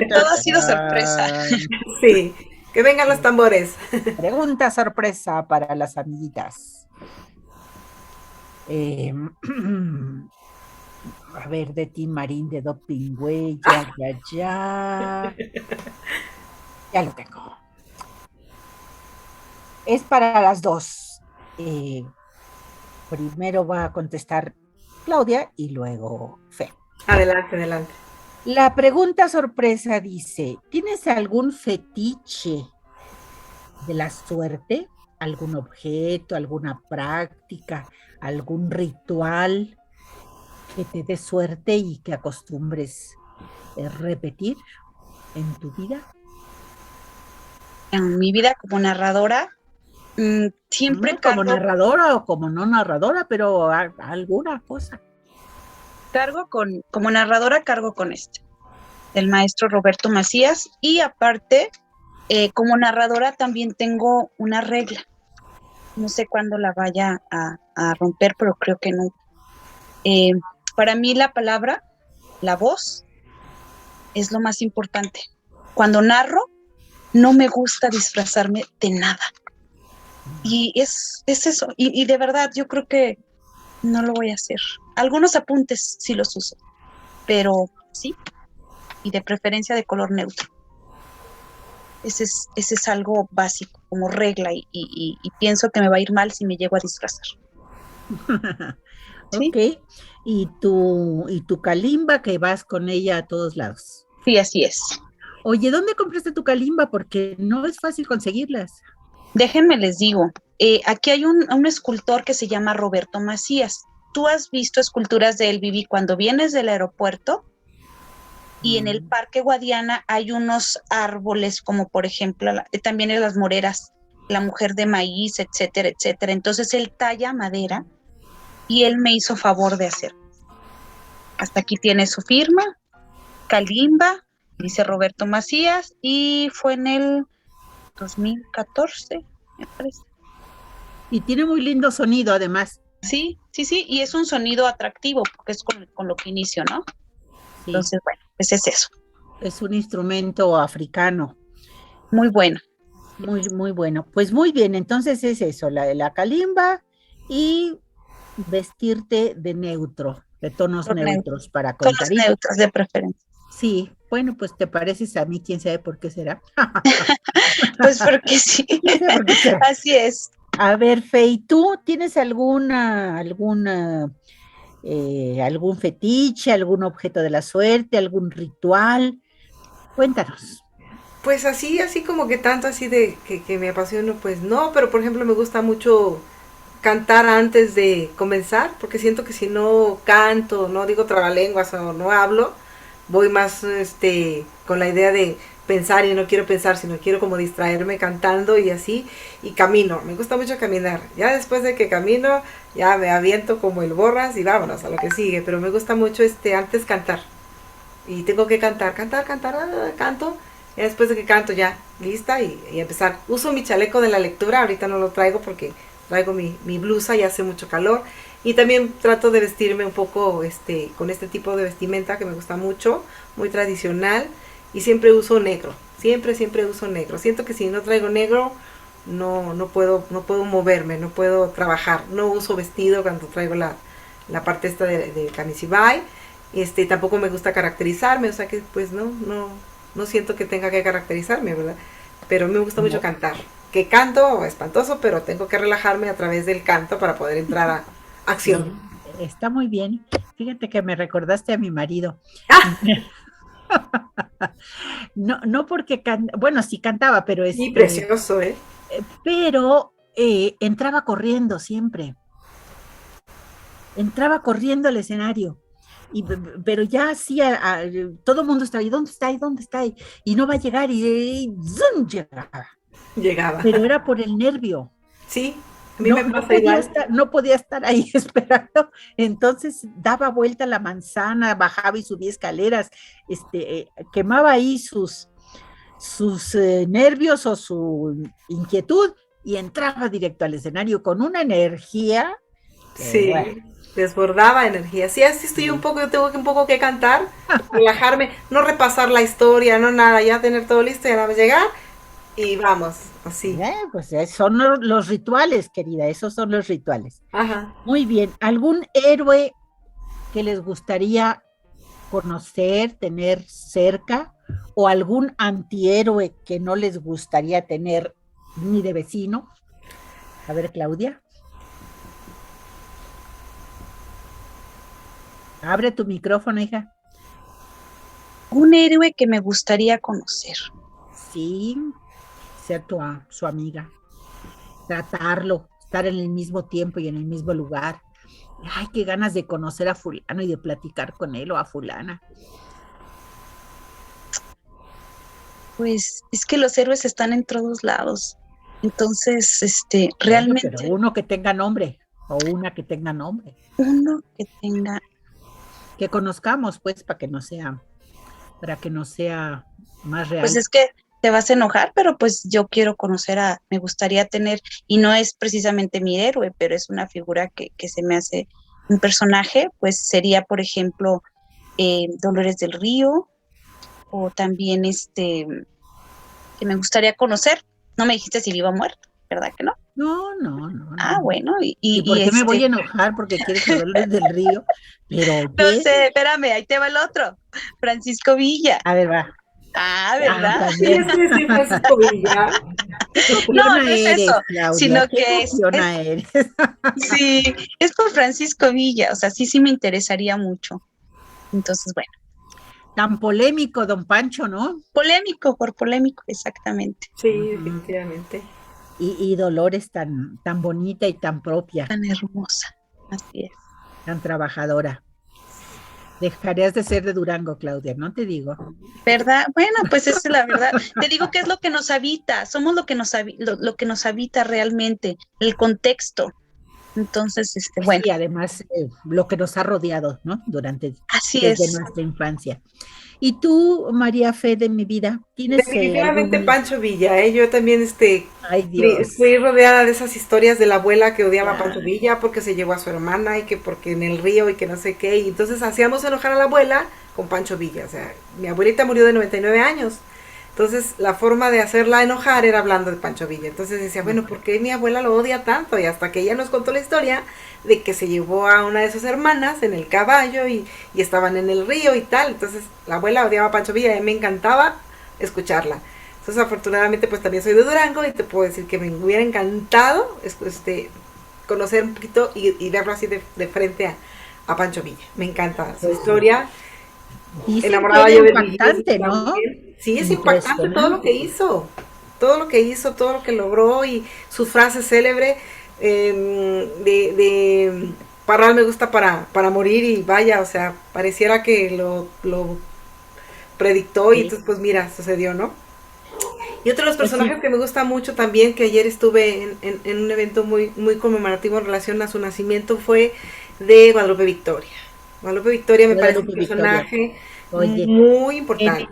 Todo ha sido sorpresa. Tan. Sí, que vengan los tambores. Pregunta sorpresa para las amiguitas. Eh, a ver, de Tim Marín, de Dopingüe, ya. Ya lo tengo. Es para las dos. Primero va a contestar Claudia y luego Fe. Adelante, adelante. La pregunta sorpresa dice, ¿tienes algún fetiche de la suerte? ¿Algún objeto, alguna práctica, algún ritual que te dé suerte y que acostumbres repetir en tu vida? En mi vida como narradora, siempre Como narradora o como no narradora, pero alguna cosa. como narradora cargo con del maestro Roberto Macías, y aparte, como narradora también tengo una regla. No sé cuándo la vaya a romper, pero creo que no. Para mí la palabra, la voz, es lo más importante. Cuando narro, no me gusta disfrazarme de nada. Y es eso. Y de verdad, yo creo que no lo voy a hacer. Algunos apuntes sí los uso, pero sí, y de preferencia de color neutro. Ese es algo básico, como regla, y pienso que me va a ir mal si me llego a disfrazar. ¿Sí? Ok. ¿Y tu calimba que vas con ella a todos lados? Sí, así es. Oye, ¿dónde compraste tu calimba? Porque no es fácil conseguirlas. Déjenme les digo, aquí hay un escultor que se llama Roberto Macías. ¿Tú has visto esculturas de él, Vivi, cuando vienes del aeropuerto? Y en el Parque Guadiana hay unos árboles, como por ejemplo, también en las moreras, la mujer de maíz, etcétera, etcétera. Entonces él talla madera y él me hizo favor de hacer. Hasta aquí tiene su firma, calimba, dice Roberto Macías, y fue en el 2014, me parece. Y tiene muy lindo sonido, además. Sí, y es un sonido atractivo, porque es con lo que inicio, ¿no? Sí. Entonces, bueno, pues es eso. Es un instrumento africano. Muy bueno. Muy, muy bueno. Pues muy bien, entonces es eso, la de la calimba y vestirte de neutro, de tonos neutros para Tonos contar. neutros de preferencia. Sí, bueno, pues te pareces a mí, quién sabe por qué será. Pues porque sí. ¿Quién sabe por qué será? Así es. A ver, Fey, ¿tú tienes alguna algún fetiche, algún objeto de la suerte, algún ritual. Cuéntanos. Pues así como que tanto así de que me apasiono, pues no, pero por ejemplo me gusta mucho cantar antes de comenzar, porque siento que si no canto, no digo trabalenguas o no hablo, voy más con la idea de pensar y no quiero pensar, sino quiero como distraerme cantando y así, y camino, me gusta mucho caminar, ya después de que camino, ya me aviento como el borras y vámonos a lo que sigue, pero me gusta mucho antes cantar, y tengo que cantar, canto, y después de que canto ya, lista y empezar. Uso mi chaleco de la lectura, ahorita no lo traigo porque traigo mi blusa y hace mucho calor, y también trato de vestirme un poco con este tipo de vestimenta que me gusta mucho, muy tradicional, y siempre uso negro, siempre uso negro. Siento que si no traigo negro no puedo moverme, no puedo trabajar, no uso vestido cuando traigo la parte esta de camisibay, tampoco me gusta caracterizarme, o sea que pues no siento que tenga que caracterizarme, ¿verdad? Pero me gusta mucho cantar. Que canto espantoso, pero tengo que relajarme a través del canto para poder entrar a acción. Está muy bien. Fíjate que me recordaste a mi marido. No porque bueno, sí cantaba, pero Sí, precioso, ¿eh? Pero entraba corriendo siempre. Entraba corriendo al escenario. Pero ya hacía, todo el mundo estaba, ¿y dónde está? ¿Y dónde está? Y no va a llegar, y ¡zum! Llegaba. Pero era por el nervio. Sí, a mí me pasa igual. No podía estar ahí esperando, entonces daba vuelta a la manzana, bajaba y subía escaleras, quemaba ahí sus nervios o su inquietud y entraba directo al escenario con una energía. Sí. Bueno, desbordaba energía. Sí, así estoy yo tengo un poco que cantar, relajarme, no repasar la historia, no nada, ya tener todo listo, ya nada más llegar y vamos, así. Pues son los rituales, querida, esos son los rituales. Ajá. Muy bien, ¿algún héroe que les gustaría conocer, tener cerca, o algún antihéroe que no les gustaría tener ni de vecino? A ver, Claudia. Abre tu micrófono, hija. Un héroe que me gustaría conocer. Sí, ser su amiga. Tratarlo, estar en el mismo tiempo y en el mismo lugar. Ay, qué ganas de conocer a fulano y de platicar con él o a fulana. Pues es que los héroes están en todos lados. Entonces, realmente. Pero uno que tenga nombre o una que tenga nombre. Uno que tenga. Que conozcamos, pues, para que no sea más real. Pues es que te vas a enojar, pero pues yo quiero conocer me gustaría tener, y no es precisamente mi héroe, pero es una figura que se me hace un personaje, pues sería, por ejemplo, Dolores del Río, o también que me gustaría conocer. No me dijiste si viva o muerto, ¿verdad que no? No. Ah, bueno. ¿Y por qué me voy a enojar? Porque quieres que Dolores del Río. Pero no sé, espérame, ahí te va el otro. Francisco Villa. A ver, va. Ah, ¿verdad? Sí, Francisco Villa. No es eso, Claudia, sino que eres. Sí, es por Francisco Villa, o sea, sí me interesaría mucho. Entonces, bueno. Tan polémico, don Pancho, ¿no? Por polémico, exactamente. Sí, definitivamente. Y Dolores tan bonita y tan propia. Tan hermosa, así es. Tan trabajadora. Dejarías de ser de Durango, Claudia, ¿no? Te digo. ¿Verdad? Bueno, pues esa es la verdad. Te digo que es lo que nos habita, somos lo que nos habita realmente, el contexto. Entonces, bueno. Y además lo que nos ha rodeado, ¿no? Desde nuestra infancia. ¿Y tú, María Fe de mi vida, tienes definitivamente Pancho Villa, yo también Ay, Dios. fui rodeada de esas historias de la abuela que odiaba a Pancho Villa porque se llevó a su hermana y que porque en el río y que no sé qué, y entonces hacíamos enojar a la abuela con Pancho Villa, o sea, mi abuelita murió de 99 años. Entonces, la forma de hacerla enojar era hablando de Pancho Villa. Entonces decía, bueno, ¿por qué mi abuela lo odia tanto? Y hasta que ella nos contó la historia de que se llevó a una de sus hermanas en el caballo y estaban en el río y tal. Entonces, la abuela odiaba a Pancho Villa y me encantaba escucharla. Entonces, afortunadamente, pues también soy de Durango y te puedo decir que me hubiera encantado conocer un poquito y verlo así de frente a Pancho Villa. Me encanta su Pues, historia. dicen Enamorada que yo era de impactante, ¿no? también. Sí, es impactante todo lo que hizo. Todo lo que logró y sus frases célebres de Parral me gusta para morir y vaya, o sea, pareciera que lo predictó y Sí, entonces pues mira, sucedió, ¿no? Y otro de los pues personajes sí, que me gusta mucho también, que ayer estuve en un evento muy conmemorativo en relación a su nacimiento, fue de Guadalupe Victoria. Guadalupe Victoria me parece un Guadalupe Victoria. personaje Oye, muy importante.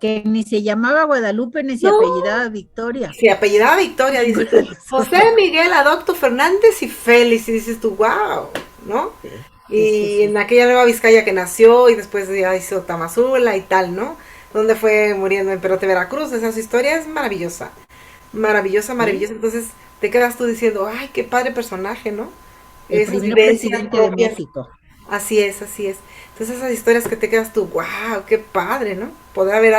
que ni se llamaba Guadalupe ni se No, apellidaba Victoria. se apellidaba Victoria, dice Ninguno de los dos. José Miguel Adocto Fernández y Félix, y dices tú, wow, ¿no? Sí, sí, sí, Y sí. en aquella Nueva Vizcaya que nació y después ya hizo Tamazula y tal, ¿no? Donde fue muriendo en Perote, Veracruz, esa su historia es maravillosa, maravillosa, Sí. maravillosa. Entonces te quedas tú diciendo, ay, qué padre personaje, ¿no? El Esas primer vivencias presidente de propias. México. Así es, así es. Entonces esas historias que te quedas tú, wow, qué padre, ¿no? Poder haber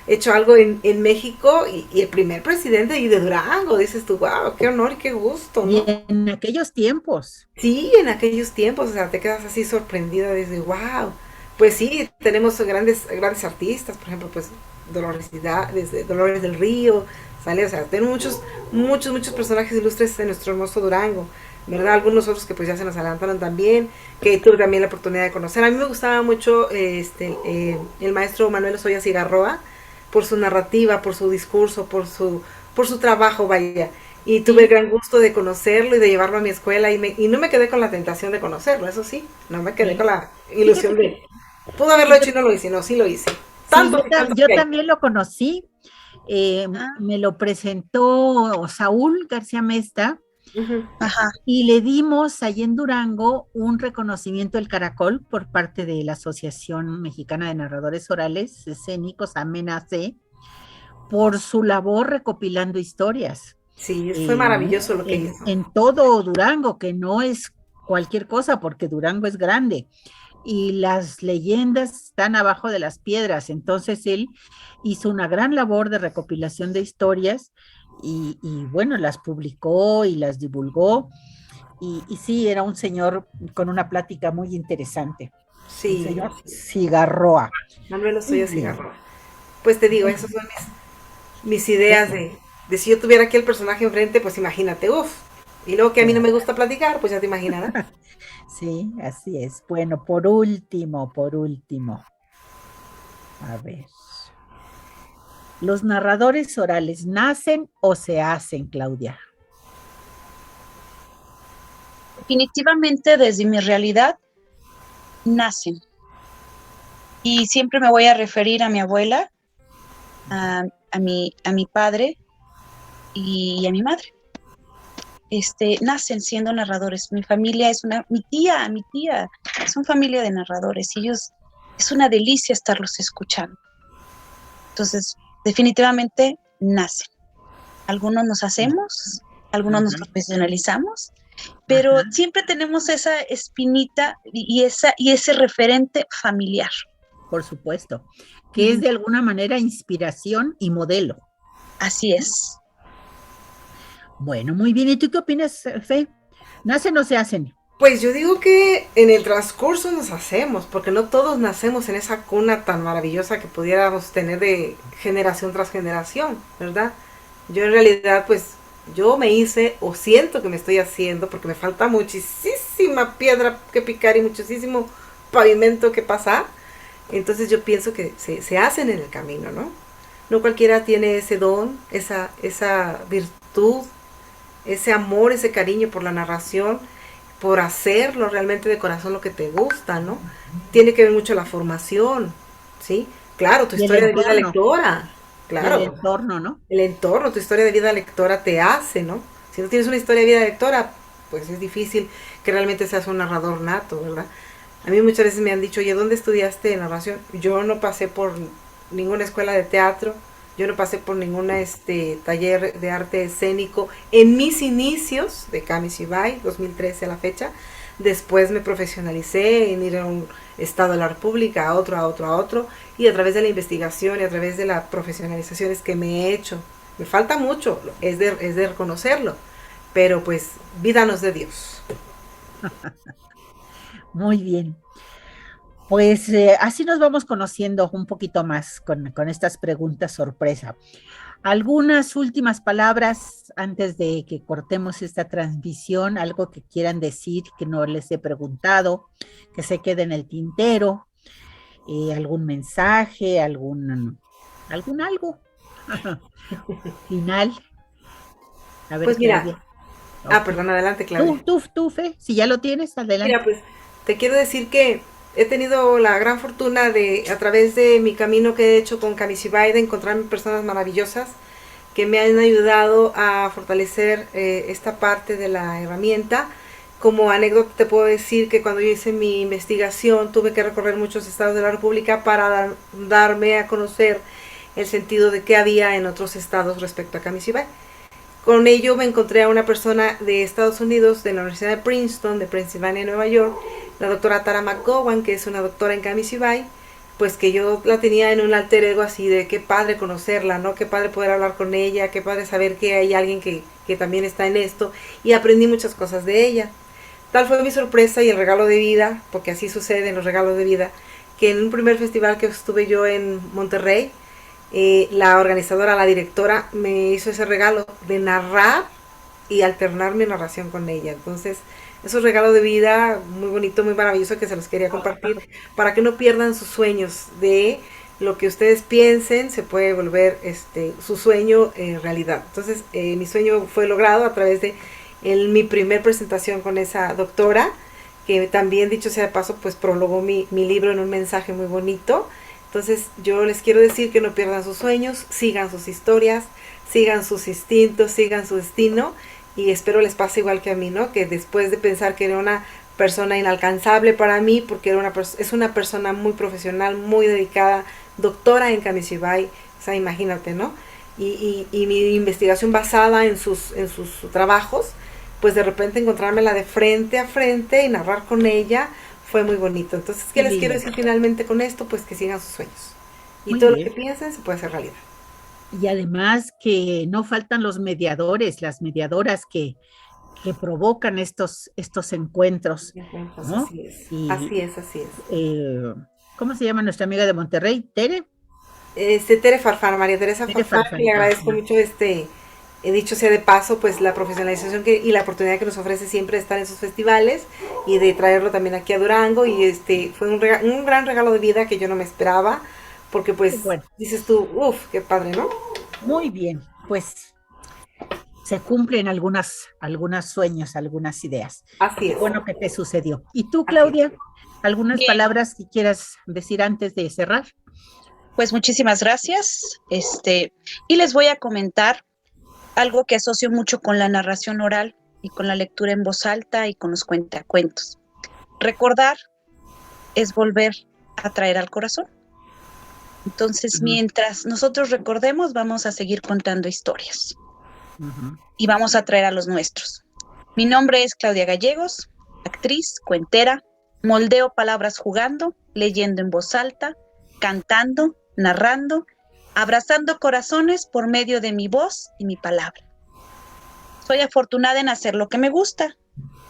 hecho algo en México y el primer presidente y de Durango, dices tú, wow, qué honor y qué gusto, Y ¿no? en aquellos tiempos. Sí, en aquellos tiempos, o sea, te quedas así sorprendida, desde, wow. Pues sí, tenemos grandes artistas, por ejemplo, pues desde Dolores del Río, ¿sale? O sea, tenemos muchos personajes ilustres en nuestro hermoso Durango, ¿verdad? Algunos otros que pues ya se nos adelantaron también, que tuve también la oportunidad de conocer. A mí me gustaba mucho el maestro Manuel Osoya Cigarroa, por su narrativa, por su discurso, por su trabajo, vaya. Y tuve el Sí, gran gusto de conocerlo y de llevarlo a mi escuela y no me quedé con la tentación de conocerlo, eso sí, no me quedé con sí. la Fíjate ilusión que, de, pudo haberlo hecho y fíjate, no lo hice, no, sí lo hice. sí, Tantos y tantos yo que hay. también lo conocí. Ah, Me lo presentó Saúl García Mesta Ujú. ajá. y le dimos allí en Durango un reconocimiento del Caracol por parte de la Asociación Mexicana de Narradores Orales Escénicos, AMENACE, por su labor recopilando historias Sí, fue maravilloso lo que hizo. en todo Durango, que no es cualquier cosa porque Durango es grande y las leyendas están abajo de las piedras. Entonces él hizo una gran labor de recopilación de historias y bueno, las publicó y las divulgó. Y sí, era un señor con una plática muy interesante, el Sí, señor así es. Cigarroa. Manuel Muy Osoya bien, Cigarro. Pues te digo, muy esas bien. son mis ideas Bueno, de si yo tuviera aquí el personaje enfrente, pues imagínate, uff. Y luego que a mí no me claro. gusta platicar, pues ya te imaginarás. Sí, así es. Bueno, por último, a ver. ¿Los narradores orales nacen o se hacen, Claudia? Definitivamente desde mi realidad nacen. Y siempre me voy a referir a mi abuela, a mi padre y a mi madre. Nacen siendo narradores. Mi familia mi tía, son familia de narradores y ellos, es una delicia estarlos escuchando. Entonces, definitivamente nacen. Algunos nos Sí. hacemos, algunos nos Ajá, profesionalizamos, pero ajá, siempre tenemos esa espinita y ese referente familiar. por supuesto. Que es Ujú. de alguna manera inspiración y modelo. Así es. Bueno, muy bien. ¿Y tú qué opinas, Fe? ¿Nacen o se hacen? Pues yo digo que en el transcurso nos hacemos, porque no todos nacemos en esa cuna tan maravillosa que pudiéramos tener de generación tras generación, ¿verdad? Yo en realidad, pues, yo me hice, o siento que me estoy haciendo, porque me falta muchísima piedra que picar y muchísimo pavimento que pasar. Entonces yo pienso que se hacen en el camino, ¿no? No cualquiera tiene ese don, esa virtud, ese amor, ese cariño por la narración, por hacerlo realmente de corazón lo que te gusta, ¿no? Tiene que ver mucho la formación, ¿sí? Claro, tu Y historia de vida lectora, el claro, entorno, ¿no? el entorno, tu historia de vida lectora te hace, ¿no? Si no tienes una historia de vida lectora, pues es difícil que realmente seas un narrador nato, ¿verdad? A mí muchas veces me han dicho, oye, ¿dónde estudiaste narración? Yo no pasé por ninguna escuela de teatro, yo no pasé por ninguna taller de arte escénico en mis inicios de Camis Ibai, 2013 a la fecha. Después me profesionalicé en ir a un estado de la República, a otro, y a través de la investigación y a través de las profesionalizaciones que me he hecho. Me falta mucho, es de reconocerlo, pero pues vida nos de Dios. Muy bien. Pues así nos vamos conociendo un poquito más con estas preguntas sorpresa. ¿Algunas últimas palabras antes de que cortemos esta transmisión? ¿Algo que quieran decir que no les he preguntado, que se quede en el tintero? ¿Algún mensaje, algún algo final? A ver, Pues mira, Claudia. perdón, adelante, Claudia. Tú, Fe, si ya lo tienes, adelante. Mira, pues te quiero decir que he tenido la gran fortuna de, a través de mi camino que he hecho con Kamishibai, de encontrarme personas maravillosas que me han ayudado a fortalecer esta parte de la herramienta. Como anécdota te puedo decir que cuando yo hice mi investigación tuve que recorrer muchos estados de la República para darme a conocer el sentido de qué había en otros estados respecto a Kamishibai. Con ello me encontré a una persona de Estados Unidos, de la Universidad de Princeton, de Pensilvania, Nueva York, la doctora Tara McGowan, que es una doctora en Kamishibai, pues que yo la tenía en un alter ego así de qué padre conocerla, ¿no? Qué padre poder hablar con ella, qué padre saber que hay alguien que también está en esto, y aprendí muchas cosas de ella. Tal fue mi sorpresa y el regalo de vida, porque así sucede en los regalos de vida, que en un primer festival que estuve yo en Monterrey, la organizadora, la directora, me hizo ese regalo de narrar y alternar mi narración con ella. Entonces, es un regalo de vida muy bonito, muy maravilloso, que se los quería compartir para que no pierdan sus sueños. De lo que ustedes piensen se puede volver su sueño realidad. Entonces, mi sueño fue logrado a través de mi primer presentación con esa doctora, que también, dicho sea de paso, pues prologó mi libro en un mensaje muy bonito. Entonces yo les quiero decir que no pierdan sus sueños, sigan sus historias, sigan sus instintos, sigan su destino, y espero les pase igual que a mí, ¿no? Que después de pensar que era una persona inalcanzable para mí, porque es una persona muy profesional, muy dedicada, doctora en Kamishibai, o sea, imagínate, ¿no? Y mi investigación basada en sus trabajos, pues de repente encontrármela de frente a frente y narrar con ella fue muy bonito. Entonces, ¿qué les quiero decir finalmente con esto? Pues que sigan sus sueños. Y muy todo bien. Lo que piensen se puede hacer realidad. Y además que no faltan los mediadores, las mediadoras que provocan estos encuentros, ¿no? Así es, así es. ¿Cómo se llama nuestra amiga de Monterrey? ¿Tere? Tere Farfán, María Teresa Farfán, que le agradezco mucho he dicho sea de paso, pues la profesionalización y la oportunidad que nos ofrece siempre de estar en esos festivales y de traerlo también aquí a Durango, y fue un gran regalo de vida que yo no me esperaba, porque pues bueno, dices tú, qué padre, ¿no? Muy bien, pues se cumplen algunos sueños, algunas ideas. Así es. Bueno, que te sucedió. ¿Y tú, Claudia? ¿Algunas palabras que quieras decir antes de cerrar? Pues muchísimas gracias, y les voy a comentar algo que asocio mucho con la narración oral y con la lectura en voz alta y con los cuentacuentos. Recordar es volver a traer al corazón. Entonces, mientras nosotros recordemos, vamos a seguir contando historias. Y vamos a traer a los nuestros. Mi nombre es Claudia Gallegos, actriz, cuentera, moldeo palabras jugando, leyendo en voz alta, cantando, narrando, abrazando corazones por medio de mi voz y mi palabra. Soy afortunada en hacer lo que me gusta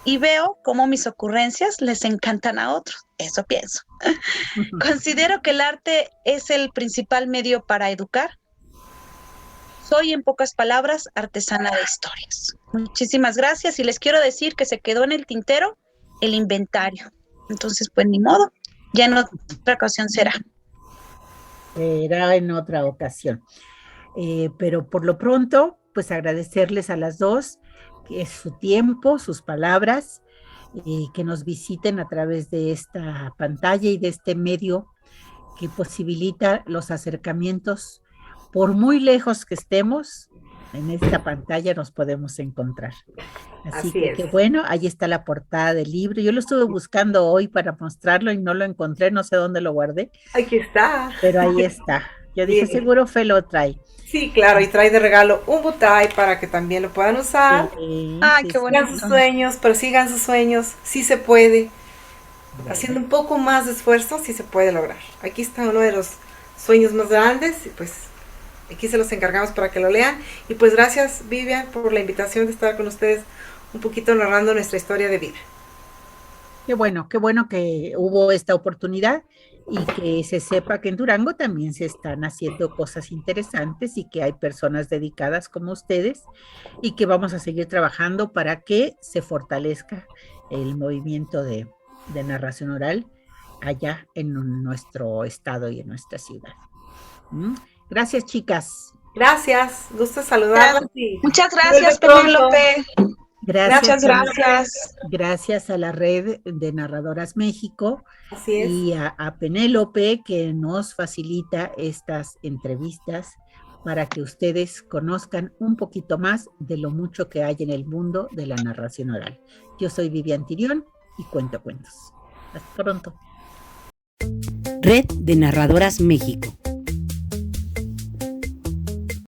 y veo cómo mis ocurrencias les encantan a otros. Eso pienso. Considero que el arte es el principal medio para educar. Soy, en pocas palabras, artesana de historias. Muchísimas gracias, y les quiero decir que se quedó en el tintero el inventario. Entonces, pues ni modo, ya en otra ocasión será. Será en otra ocasión. Pero por lo pronto, pues agradecerles a las dos su tiempo, sus palabras, que nos visiten a través de esta pantalla y de este medio que posibilita los acercamientos. Por muy lejos que estemos, en esta pantalla nos podemos encontrar. Así que bueno, ahí está la portada del libro. Yo lo estuve buscando hoy para mostrarlo y no lo encontré, no sé dónde lo guardé. Aquí está. Pero ahí está. Yo dije, seguro Fe lo trae. Sí, claro, y trae de regalo un butay para que también lo puedan usar. Qué bonito. Sigan sus sueños, persigan sus sueños, sí se puede. Haciendo un poco más de esfuerzo, sí se puede lograr. Aquí está uno de los sueños más grandes, y pues aquí se los encargamos para que lo lean. Y pues gracias, Vivian, por la invitación de estar con ustedes un poquito narrando nuestra historia de vida. Qué bueno que hubo esta oportunidad y que se sepa que en Durango también se están haciendo cosas interesantes y que hay personas dedicadas como ustedes y que vamos a seguir trabajando para que se fortalezca el movimiento de narración oral allá en nuestro estado y en nuestra ciudad. ¿Mm? Gracias, chicas. Gracias, gusto saludarlas. Y Muchas vuelve gracias, pronto. Penélope. Gracias. Gracias a la Red de Narradoras México Así es. y a Penélope que nos facilita estas entrevistas para que ustedes conozcan un poquito más de lo mucho que hay en el mundo de la narración oral. Yo soy Vivian Tirión y cuento cuentos. Hasta pronto. Red de Narradoras México.